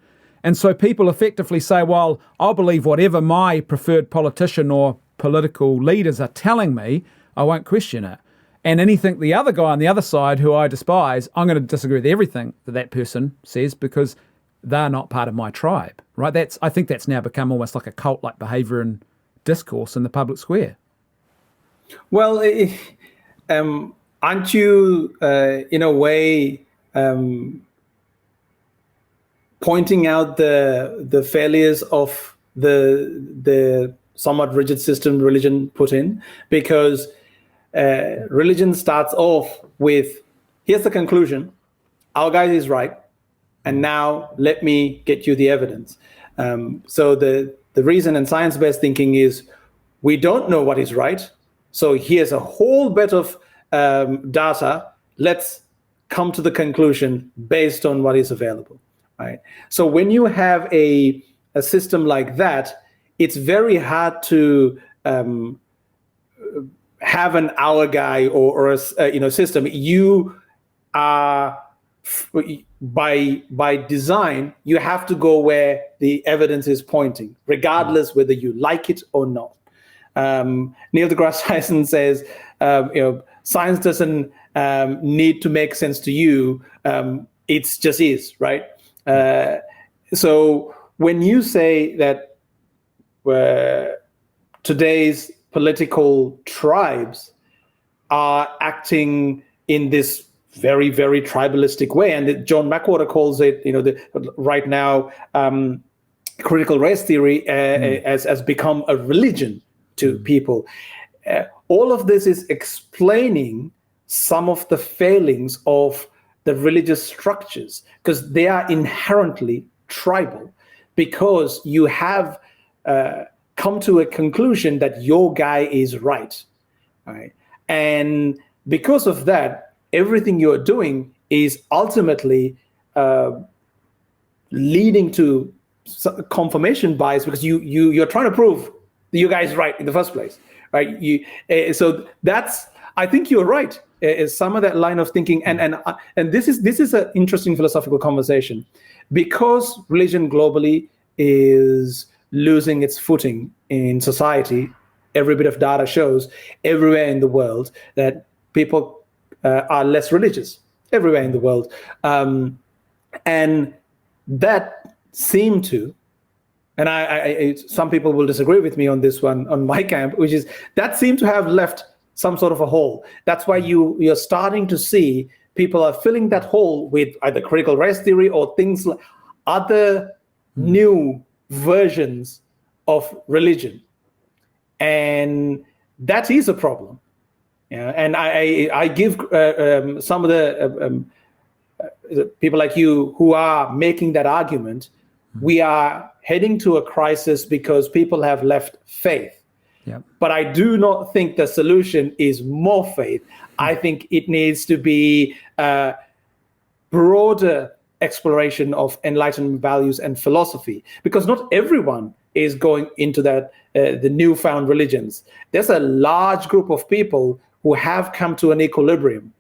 And so people effectively say, well, I'll believe whatever my preferred politician or political leaders are telling me, I won't question it. And anything the other guy on the other side who I despise, I'm going to disagree with everything that person says because they're not part of my tribe, right? I think that's now become almost like a cult-like behaviour and discourse in the public square.
Well, aren't you, in a way, pointing out the failures of the somewhat rigid system religion put in? Because religion starts off with, here's the conclusion, our guy is right, and now let me get you the evidence. So the reason in science-based thinking is we don't know what is right, so here's a whole bit of data, let's come to the conclusion based on what is available. Right. So when you have a system like that, it's very hard to have an our guy or a system. You are by design, you have to go where the evidence is pointing, regardless whether you like it or not. Neil deGrasse Tyson says, science doesn't need to make sense to you. It just is, right? So when you say that today's political tribes are acting in this very, very tribalistic way, and John McWhorter calls it, right now, critical race theory has become a religion to people. All of this is explaining some of the failings of the religious structures, because they are inherently tribal, because you have come to a conclusion that your guy is right, and because of that, everything you're doing is ultimately leading to confirmation bias, because you're trying to prove that your guy is right in the first place, right? So that's, I think you're right. Is some of that line of thinking, and this is an interesting philosophical conversation, because religion globally is losing its footing in society. Every bit of data shows everywhere in the world that people are less religious everywhere in the world, and that seemed to, and I some people will disagree with me on this one on my camp, which is that seemed to have left some sort of a hole. That's why you're starting to see people are filling that hole with either critical race theory or things like other new versions of religion, and that is a problem. And I give some of the people like you who are making that argument we are heading to a crisis because people have left faith.
Yeah.
But I do not think the solution is more faith. I think it needs to be a broader exploration of Enlightenment values and philosophy, because not everyone is going into that the newfound religions. There's a large group of people who have come to an equilibrium,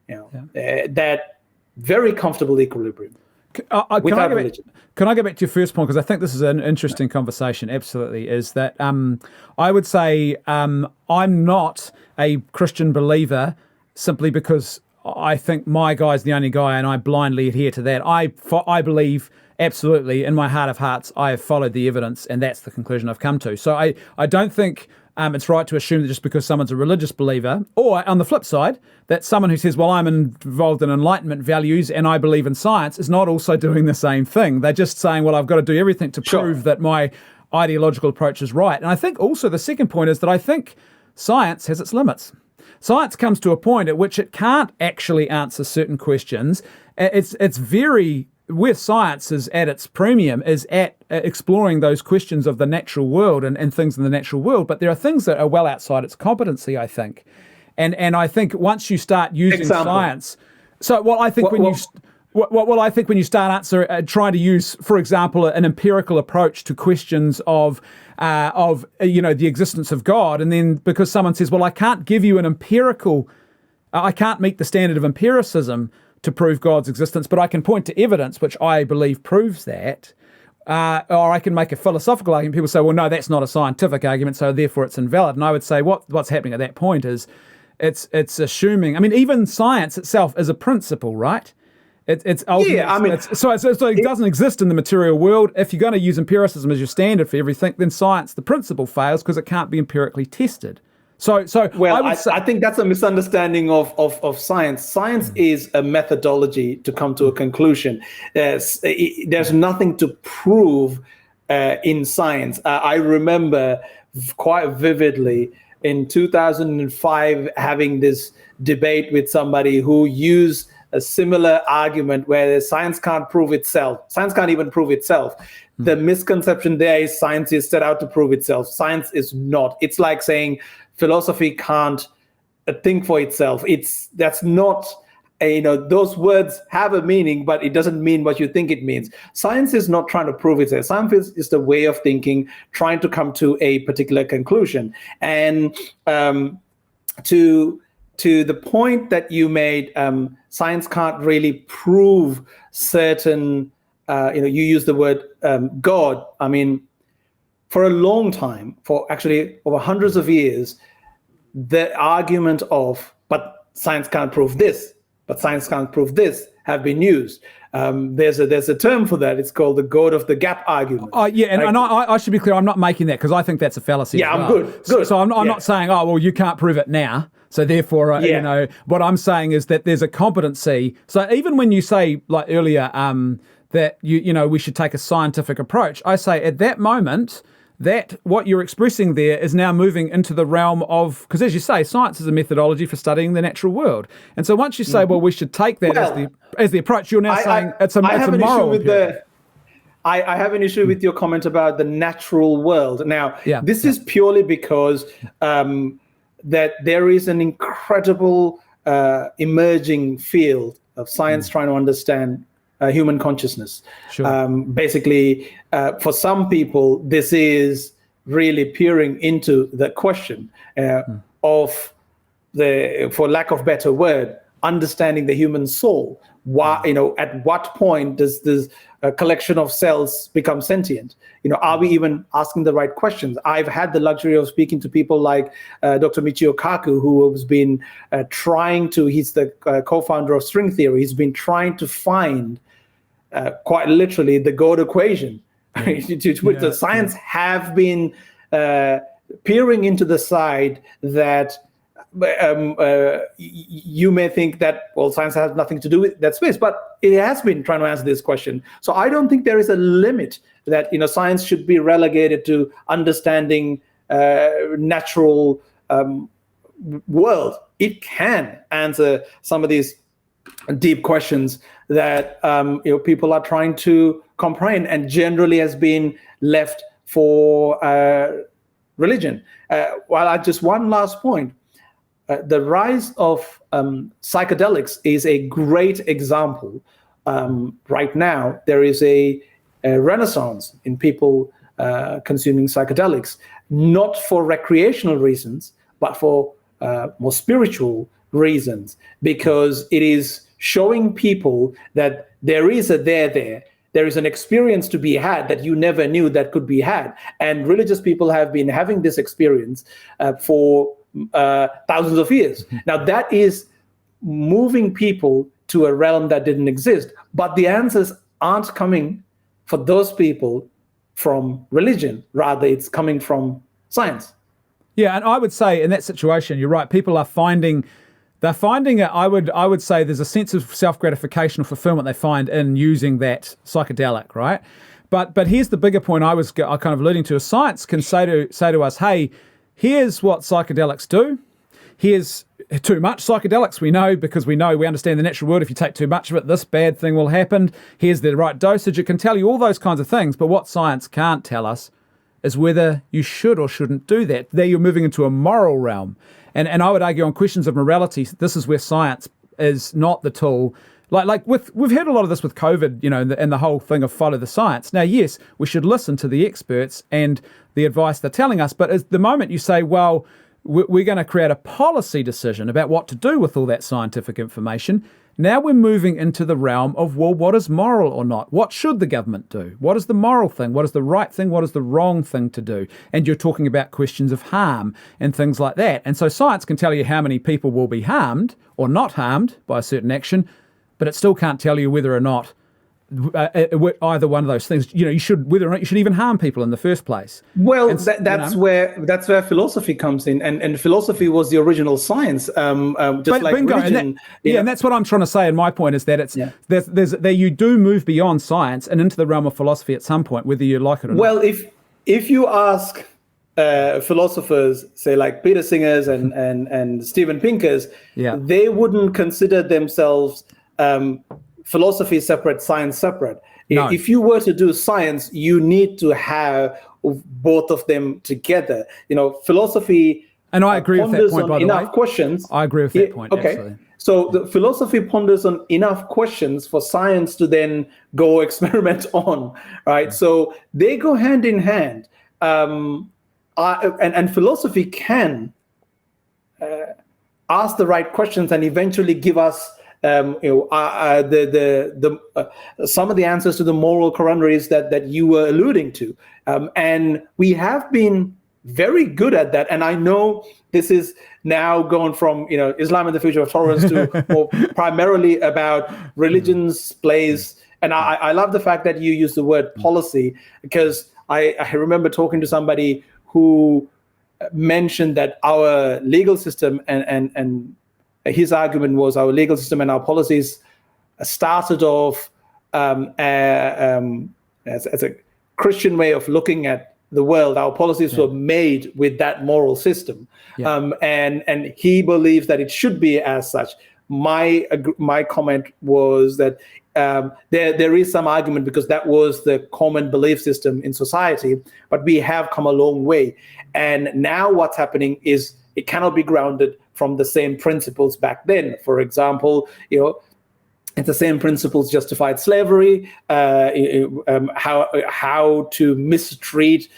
that very comfortable equilibrium. Without religion.
Can I go back to your first point? Because I think this is an interesting conversation, absolutely, is that I would say I'm not a Christian believer simply because I think my guy's the only guy and I blindly adhere to that. I believe absolutely in my heart of hearts I have followed the evidence and that's the conclusion I've come to. So I don't think it's right to assume that just because someone's a religious believer, or on the flip side, that someone who says, well, I'm involved in Enlightenment values and I believe in science is not also doing the same thing. They're just saying, well, I've got to do everything to prove that my ideological approach is right. And I think also the second point is that I think science has its limits. Science comes to a point at which it can't actually answer certain questions. It's very, where science is at its premium is at exploring those questions of the natural world and things in the natural world. But there are things that are well outside its competency, I think. And I think once you start using science, so what I think I think when you start trying to use, for example, an empirical approach to questions of the existence of God, and then because someone says, well, I can't give you I can't meet the standard of empiricism to prove God's existence, but I can point to evidence which I believe proves that, or I can make a philosophical argument. People say, well, no, that's not a scientific argument, so therefore it's invalid. And I would say what's happening at that point is it's assuming. I mean, even science itself is a principle, right? It's ultimately,
yeah, I mean,
so it doesn't exist in the material world. If you're going to use empiricism as your standard for everything, then science, the principle, fails because it can't be empirically tested. So
well, I think that's a misunderstanding of science. Science is a methodology to come to a conclusion. There's nothing to prove in science. I remember quite vividly in 2005 having this debate with somebody who used a similar argument where science can't prove itself. Science can't even prove itself. The misconception there is science is set out to prove itself. Science is not. It's like saying philosophy can't think for itself. That's not, those words have a meaning, but it doesn't mean what you think it means. Science is not trying to prove itself. Science is the way of thinking, trying to come to a particular conclusion. And to the point that you made, science can't really prove certain, you use the word God. I mean, for a long time, for actually over hundreds of years, the argument of, but science can't prove this, but science can't prove this, have been used. There's a term for that. It's called the God of the gap argument.
Oh, yeah, and I should be clear, I'm not making that because I think that's a fallacy.
Yeah,
as well.
I'm good.
So I'm not saying, oh, well, you can't prove it now. So therefore, what I'm saying is that there's a competency. So even when you say, like earlier, that we should take a scientific approach, I say at that moment, that what you're expressing there is now moving into the realm of, because as you say, science is a methodology for studying the natural world. And so once you say, well, we should take that as the approach, you're now saying it's a moral imperative.
I have an issue with your comment about the natural world. Now, this is purely because that there is an incredible emerging field of science trying to understand human consciousness.
Sure.
Basically, for some people, this is really peering into the question of for lack of better word, understanding the human soul. Why, at what point does this collection of cells become sentient? Are we even asking the right questions? I've had the luxury of speaking to people like Dr. Michio Kaku, who has been he's the co-founder of string theory. He's been trying to find quite literally the God equation. The science have been peering into the side that you may think that, well, science has nothing to do with that space, but it has been trying to answer this question. So I don't think there is a limit that science should be relegated to understanding natural world. It can answer some of these deep questions that people are trying to comprehend, and generally has been left for religion. Just one last point. The rise of psychedelics is a great example. Right now, there is a renaissance in people consuming psychedelics, not for recreational reasons, but for more spiritual reasons, because it is showing people that there is a there. There is an experience to be had that you never knew that could be had. And religious people have been having this experience for thousands of years. Now, that is moving people to a realm that didn't exist. But the answers aren't coming for those people from religion. Rather, it's coming from science.
Yeah, and I would say in that situation, you're right, people are finding it. I would say there's a sense of self-gratification or fulfillment they find in using that psychedelic, right? But here's the bigger point I kind of alluding to. Science can say to us, hey, here's what psychedelics do. Here's too much psychedelics. We understand the natural world. If you take too much of it, this bad thing will happen. Here's the right dosage. It can tell you all those kinds of things. But what science can't tell us is whether you should or shouldn't do that. There you're moving into a moral realm. And I would argue on questions of morality, this is where science is not the tool. We've heard a lot of this with COVID, and the whole thing of follow the science. Now, yes, we should listen to the experts and the advice they're telling us. But as the moment you say, well, we're going to create a policy decision about what to do with all that scientific information, now we're moving into the realm of, well, what is moral or not? What should the government do? What is the moral thing? What is the right thing? What is the wrong thing to do? And you're talking about questions of harm and things like that. And so science can tell you how many people will be harmed or not harmed by a certain action, but it still can't tell you whether or not either one of those things, whether or not you should even harm people in the first place.
Well, that's where philosophy comes in, and philosophy was the original science, just like
bingo.
religion.
And that's what I'm trying to say. And my point is that there you do move beyond science and into the realm of philosophy at some point, whether you like it or not.
Well, if you ask philosophers, say like Peter Singers and Steven Pinkers, they wouldn't consider themselves philosophy separate, science separate. No. If you were to do science, you need to have both of them together. Philosophy.
And I agree with that point, by the way.
Enough questions.
I agree with that point.
Okay. Absolutely. So the philosophy ponders on enough questions for science to then go experiment on, right? Mm-hmm. So they go hand in hand. And philosophy can ask the right questions and eventually give us some of the answers to the moral quandaries that you were alluding to, and we have been very good at that. And I know this is now going from Islam and the future of tolerance to more primarily about religion's place. And I love the fact that you use the word policy, because I remember talking to somebody who mentioned that our legal system and his argument was our legal system and our policies started off as a Christian way of looking at the world. Our policies were made with that moral system, and he believes that it should be as such. My comment was that there is some argument because that was the common belief system in society, but we have come a long way, and now what's happening is it cannot be grounded from the same principles back then. For example, it's the same principles justified slavery, how to mistreat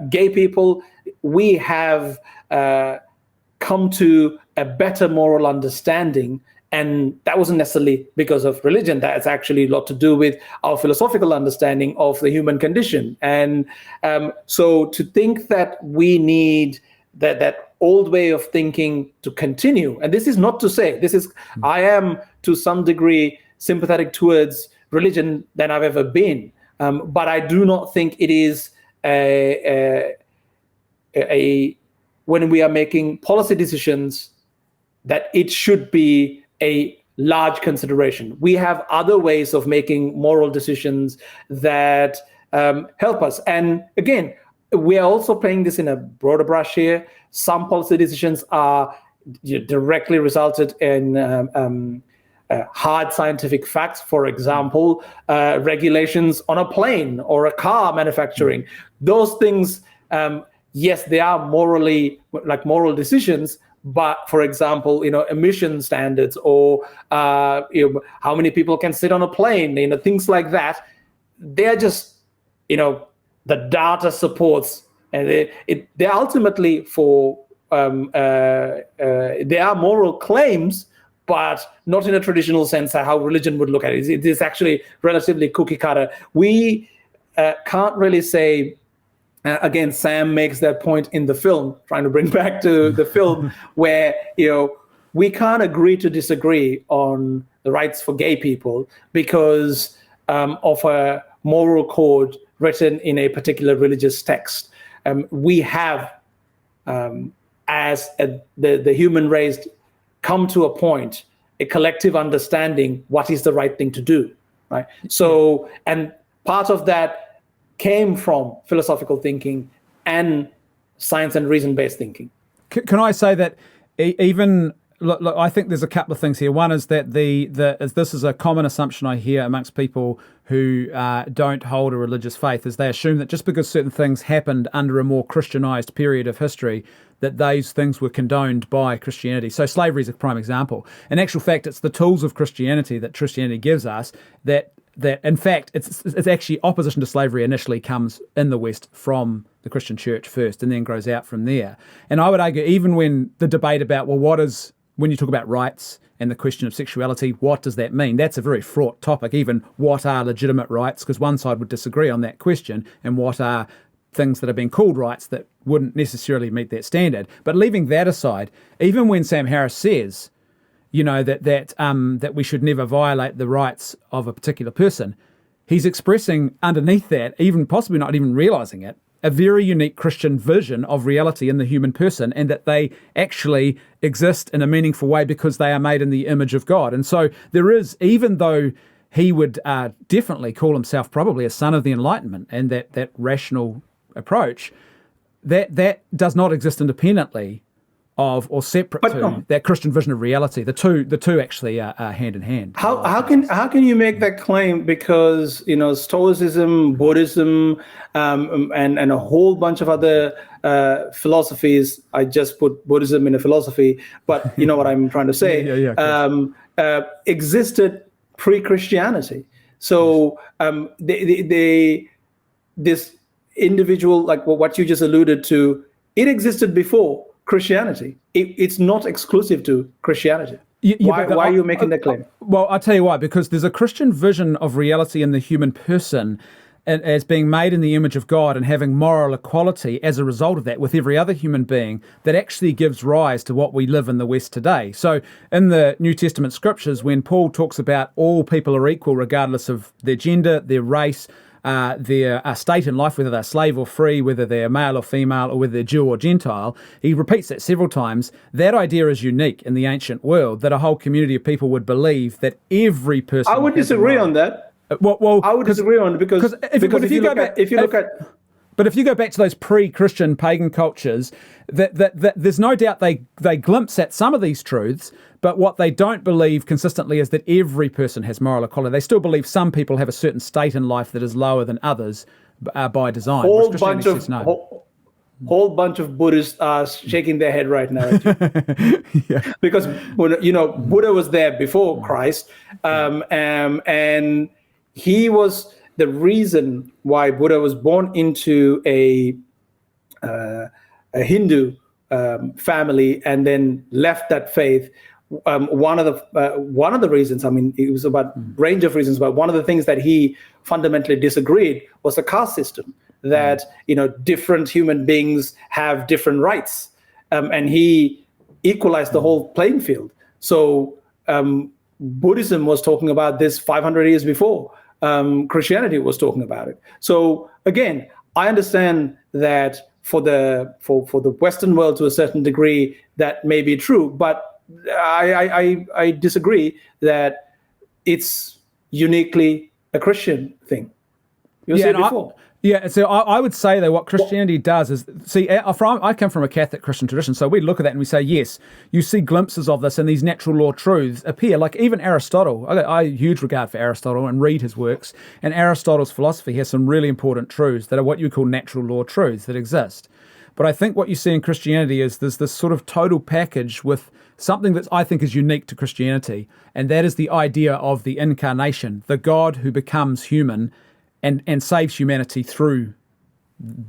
gay people. We have come to a better moral understanding, and that wasn't necessarily because of religion. That's actually a lot to do with our philosophical understanding of the human condition. And so to think that we need that old way of thinking to continue, and this is not to say, I am to some degree sympathetic towards religion than I've ever been, but I do not think it is when we are making policy decisions that it should be a large consideration. We have other ways of making moral decisions that help us. And again, we are also playing this in a broader brush here. Some policy decisions are directly resulted in hard scientific facts, for example, regulations on a plane or a car manufacturing. Those things, yes, they are moral decisions. But for example, emission standards or how many people can sit on a plane, things like that, they're just, the data supports, and they're ultimately for they are moral claims, but not in a traditional sense how religion would look at it. It is actually relatively cookie cutter. We can't really say, again, Sam makes that point in the film, trying to bring back to the film, where, we can't agree to disagree on the rights for gay people because of a moral code written in a particular religious text. We have, as the human race, come to a point, a collective understanding what is the right thing to do, right? So, and part of that came from philosophical thinking and science and reason-based thinking.
Can I say that even, look, I think there's a couple of things here. One is that this is a common assumption I hear amongst people who don't hold a religious faith, is they assume that just because certain things happened under a more Christianized period of history, that those things were condoned by Christianity. So slavery is a prime example. In actual fact, it's the tools of Christianity that Christianity gives us that in fact, it's actually opposition to slavery initially comes in the West from the Christian church first and then grows out from there. And I would argue, even when the debate about, well, when you talk about rights and the question of sexuality, what does that mean? That's a very fraught topic, even what are legitimate rights, because one side would disagree on that question, and what are things that are being called rights that wouldn't necessarily meet that standard. But leaving that aside, even when Sam Harris says, that we should never violate the rights of a particular person, he's expressing underneath that, even possibly not even realizing it, a very unique Christian vision of reality in the human person, and that they actually exist in a meaningful way because they are made in the image of God. And so there is, even though he would definitely call himself probably a son of the Enlightenment and that rational approach, that does not exist independently of or separate to that Christian vision of reality. The two actually are hand in hand.
How can you make that claim? Because Stoicism, Buddhism, and a whole bunch of other philosophies. I just put Buddhism in a philosophy, but you know what I'm trying to say. Existed pre-Christianity. So this individual, like what you just alluded to, it existed before Christianity. It's not exclusive to Christianity. Why are you making that claim?
Well, I'll tell you why. Because there's a Christian vision of reality in the human person as being made in the image of God and having moral equality as a result of that with every other human being, that actually gives rise to what we live in the West today. So in the New Testament scriptures, when Paul talks about all people are equal regardless of their gender, their race, their state in life, whether they're slave or free, whether they're male or female, or whether they're Jew or Gentile, he repeats that several times. That idea is unique in the ancient world, that a whole community of people would believe that every person...
I would disagree on that.
Well,
I would disagree on it because if you look at...
But if you go back to those pre-Christian pagan cultures, that there's no doubt they glimpse at some of these truths, but what they don't believe consistently is that every person has moral equality. They still believe some people have a certain state in life that is lower than others by design.
Whole bunch of Buddhists are shaking their head right now at you.
Yeah.
Because Buddha was there before Christ, and he was the reason why Buddha was born into a Hindu family and then left that faith. One of the reasons, it was about range of reasons, but one of the things that he fundamentally disagreed was the caste system, that different human beings have different rights, and he equalized the whole playing field. So Buddhism was talking about this 500 years before Christianity was talking about it. So again, I understand that for the Western world to a certain degree that may be true, but I disagree that it's uniquely a Christian thing. You'll see it before.
So I would say though what Christianity does is, see, I come from a Catholic Christian tradition, so we look at that and we say, yes, you see glimpses of this and these natural law truths appear. Like even Aristotle, I have huge regard for Aristotle and read his works, and Aristotle's philosophy has some really important truths that are what you call natural law truths that exist. But I think what you see in Christianity is there's this sort of total package with something that I think is unique to Christianity, and that is the idea of the incarnation, the God who becomes human and saves humanity through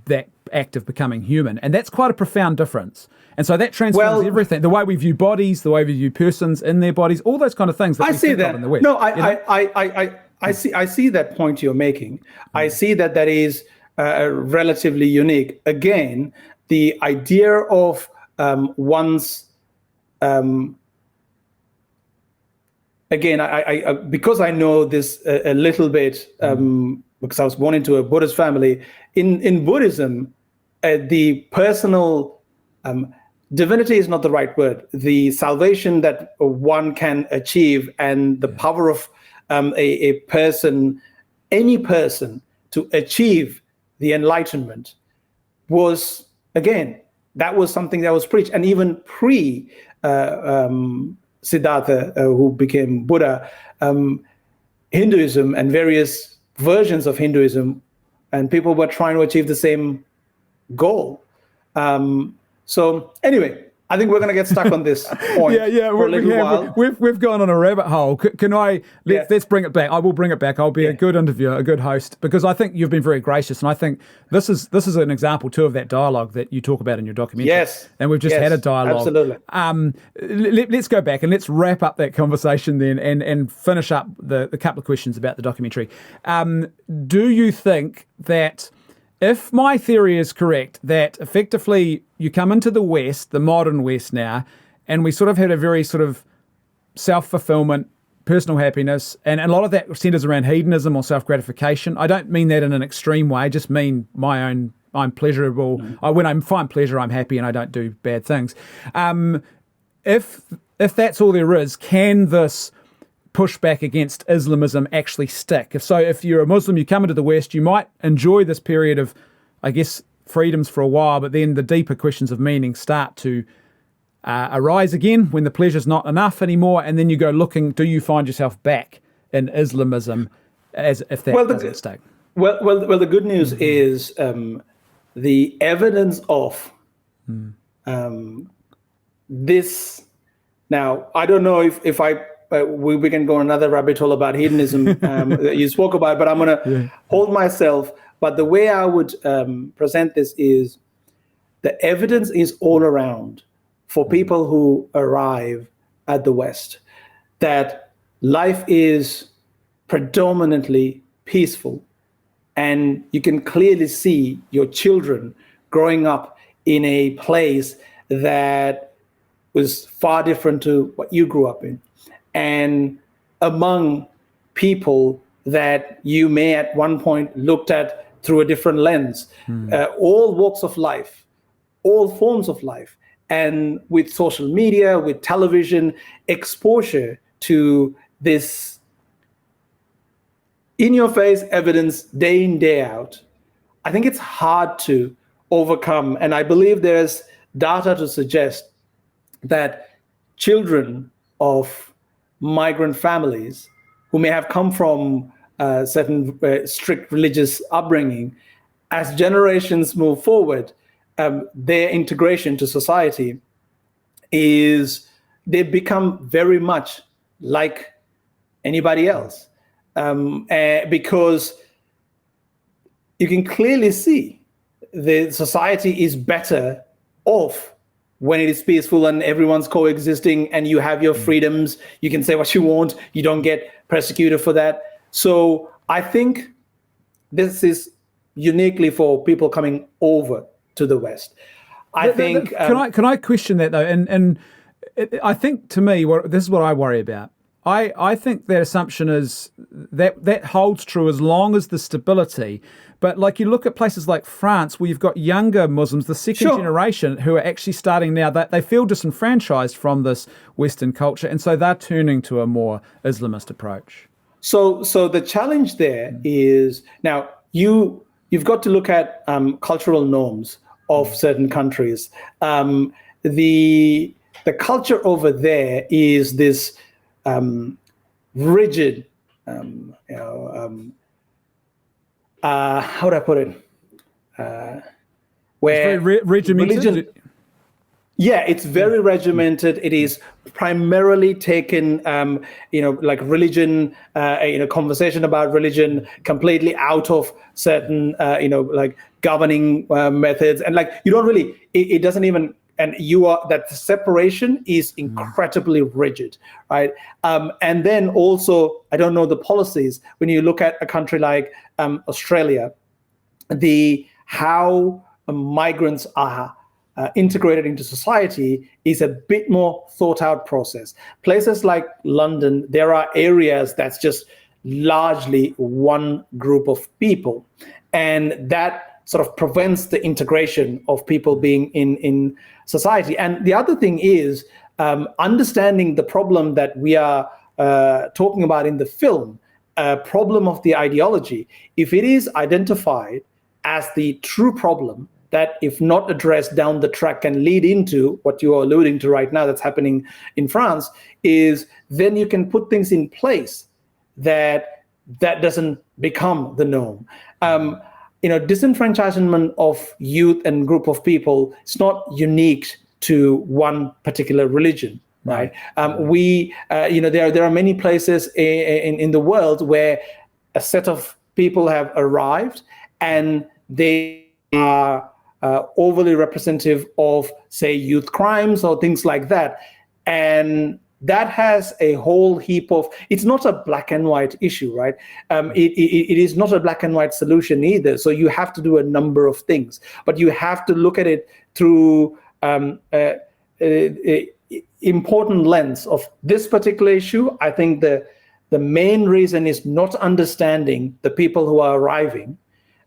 that act of becoming human. And that's quite a profound difference. And so that transforms everything. The way we view bodies, the way we view persons in their bodies, all those kind of things that we think of in the West.
No, I see that point you're making. I see that is relatively unique. Again, the idea of one's again, I because I know this a little bit, because I was born into a Buddhist family. In Buddhism, the personal divinity is not the right word. The salvation that one can achieve and the power of a person, any person, to achieve the enlightenment was, again, that was something that was preached. And even pre Siddhartha, who became Buddha, Hinduism and various versions of Hinduism, and people were trying to achieve the same goal. So anyway, I think we're going to get stuck on this point for a little while.
We've gone on a rabbit hole. Can I, let's bring it back. I will bring it back. I'll be a good interviewer, a good host, because I think you've been very gracious. And I think this is an example too of that dialogue that you talk about in your documentary.
Yes.
And we've just had a dialogue.
Absolutely.
Let's go back and let's wrap up that conversation then and finish up the couple of questions about the documentary. Do you think that, if my theory is correct, that effectively you come into the West, the modern West now, and we sort of had a very sort of self-fulfillment, personal happiness, and a lot of that centers around hedonism or self-gratification. I don't mean that in an extreme way, I just mean my own, I'm pleasurable. When I find pleasure, I'm happy and I don't do bad things. If that's all there is, can this pushback against Islamism actually stick? If you're a Muslim, you come into the West, you might enjoy this period of, I guess, freedoms for a while, but then the deeper questions of meaning start to arise again when the pleasure's not enough anymore, and then you go looking, do you find yourself back in Islamism as if that doesn't stick?
Well, the good news is the evidence of this. Now, I don't know if we can go on another rabbit hole about hedonism that you spoke about, but I'm going to hold myself. But the way I would present this is the evidence is all around for people who arrive at the West that life is predominantly peaceful. And you can clearly see your children growing up in a place that was far different to what you grew up in, and among people that you may at one point looked at through a different lens, all walks of life, all forms of life. And with social media, with television, exposure to this in-your-face evidence day in, day out, I think it's hard to overcome. And I believe there's data to suggest that children of migrant families who may have come from certain strict religious upbringing, as generations move forward, their integration to society they become very much like anybody else, because you can clearly see the society is better off when it is peaceful and everyone's coexisting and you have your freedoms. You can say what you want. You don't get persecuted for that. So I think this is uniquely for people coming over to the West. Can
I question that though? And I think, to me, this is what I worry about. I think that assumption is that holds true as long as the stability. But like you look at places like France, where you've got younger Muslims, the second generation, who are actually starting now, that they feel disenfranchised from this Western culture, and so they're turning to a more Islamist approach.
So the challenge there is, now you've got to look at cultural norms of certain countries. The culture over there is this rigid, how do I put it? Where
it's very regimented.
religion, yeah, it's very regimented. It is primarily taken, like religion, conversation about religion completely out of certain, like governing methods. And like, you don't really, it doesn't even, and that separation is incredibly rigid, right? And then also, I don't know the policies. When you look at a country like Australia, how migrants are integrated into society is a bit more thought out process. Places like London, there are areas that's just largely one group of people, and that sort of prevents the integration of people being in society. And the other thing is understanding the problem that we are talking about in the film, problem of the ideology. If it is identified as the true problem, that if not addressed down the track can lead into what you are alluding to right now that's happening in France, is then you can put things in place that doesn't become the norm. Disenfranchisement of youth and group of people is not unique to one particular religion, right? There are many places in the world where a set of people have arrived and they are overly representative of, say, youth crimes or things like that. And that has a whole heap of, it's not a black and white issue, right? It is not a black and white solution either. So you have to do a number of things, but you have to look at it through important lens of this particular issue. I think the main reason is not understanding the people who are arriving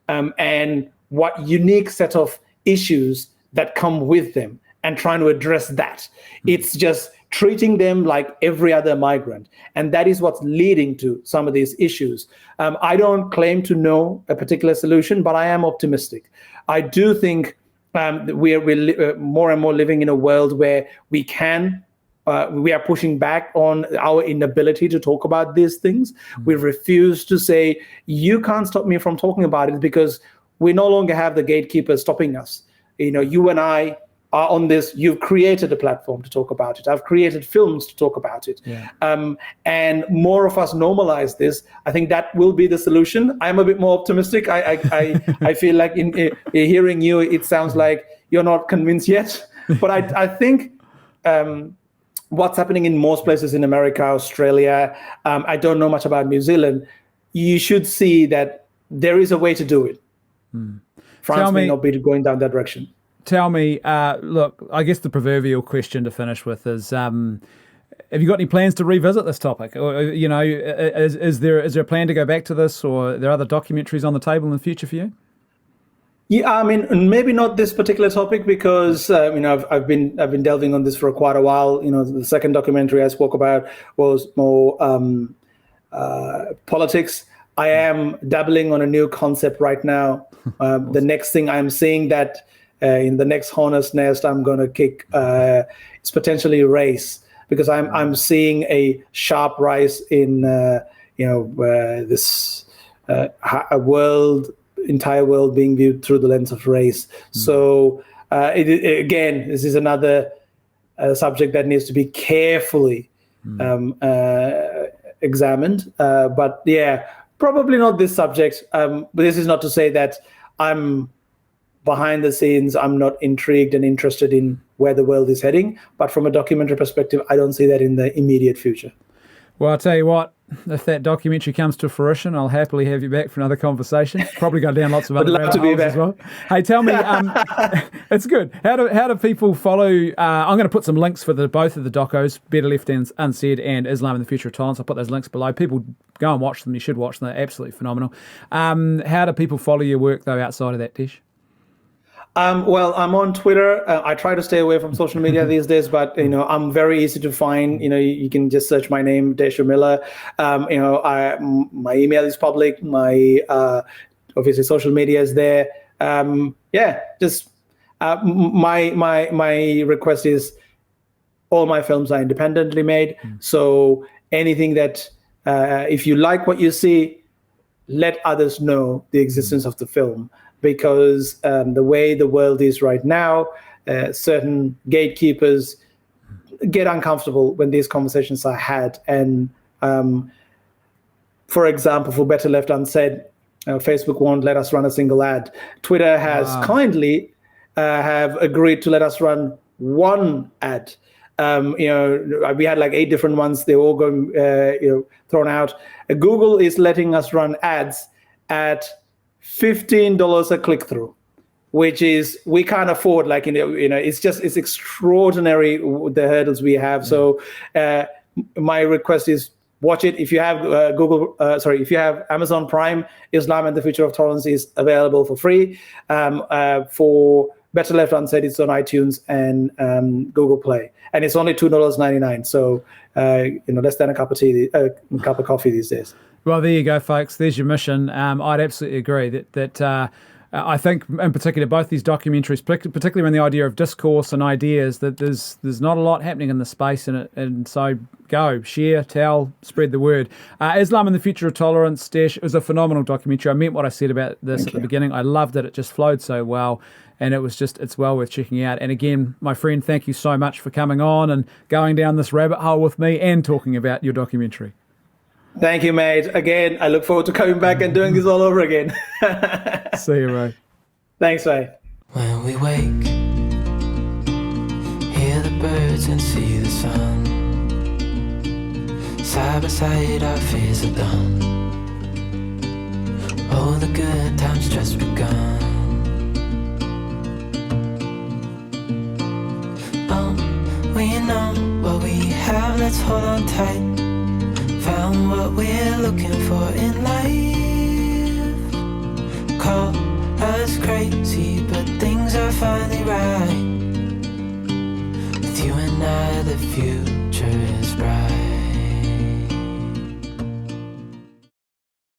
and what unique set of issues that come with them and trying to address that. It's just treating them like every other migrant. And that is what's leading to some of these issues. I don't claim to know a particular solution, but I am optimistic. I do think we're more and more living in a world where we are pushing back on our inability to talk about these things. We refuse to say, you can't stop me from talking about it, because we no longer have the gatekeepers stopping us. You and I are on this. You've created a platform to talk about it. I've created films to talk about it. Yeah. And more of us normalize this. I think that will be the solution. I'm a bit more optimistic. I feel like in hearing you, it sounds like you're not convinced yet. But I think what's happening in most places in America, Australia, I don't know much about New Zealand. You should see that there is a way to do it. France may not be going down that direction.
Tell me, look, I guess the proverbial question to finish with is, have you got any plans to revisit this topic? Or, is there a plan to go back to this, or are there other documentaries on the table in the future for you?
Yeah, I mean, maybe not this particular topic, because I've been delving on this for quite a while. The second documentary I spoke about was more politics. I am dabbling on a new concept right now. The next thing I'm seeing that in the next Hornet's Nest I'm going to kick is potentially race, because I'm seeing a sharp rise in this entire world being viewed through the lens of race. So again, this is another subject that needs to be carefully examined. But yeah. Probably not this subject, but this is not to say that I'm behind the scenes. I'm not intrigued and interested in where the world is heading. But from a documentary perspective, I don't see that in the immediate future. Well,
I'll tell you what, if that documentary comes to fruition, I'll happily have you back for another conversation. Probably go down lots of other rabbit holes as well. Hey, tell me, it's good. How do people follow? I'm going to put some links for both of the docos, Better Left Unsaid and Islam in the Future of Tolerance. I'll put those links below. People go and watch them. You should watch them. They're absolutely phenomenal. How do people follow your work, though, outside of that, Desh?
Well, I'm on Twitter. I try to stay away from social media these days, but I'm very easy to find. You can just search my name, Desh Amila. My email is public. My obviously social media is there. Just my request is all my films are independently made. So anything that if you like what you see, let others know the existence of the film, because the way the world is right now, certain gatekeepers get uncomfortable when these conversations are had. And for example, for Better Left Unsaid, Facebook won't let us run a single ad. Twitter has kindly have agreed to let us run one ad. We had like 8 different ones. They're all going, thrown out. Google is letting us run ads at $15 a click through, which is, we can't afford, it's extraordinary the hurdles we have. So my request is watch it. If you have if you have Amazon Prime, Islam and the Future of Tolerance is available for free. For Better Left Unsaid, it's on iTunes and Google Play, and it's only $2.99. So less than a cup of coffee these days.
Well, there you go, folks. There's your mission. I'd absolutely agree that I think, in particular, both these documentaries, particularly in the idea of discourse and ideas, that there's not a lot happening in the space, and so go, share, tell, spread the word. Islam and the Future of Tolerance, Desh, it was a phenomenal documentary. I meant what I said about this at the beginning. I loved it. It just flowed so well, and it's well worth checking out. And again, my friend, thank you so much for coming on and going down this rabbit hole with me and talking about your documentary.
Thank you, mate. Again, I look forward to coming back and doing this all over again.
See you, Ray.
Thanks, Ray.
When we wake, hear the birds and see the sun. Side by side, our fears are done. Oh, the good times just begun. We know what we have, let's hold on tight. Found what we're looking for in life. Call us crazy, but things are finally right. With you and I, the future is bright.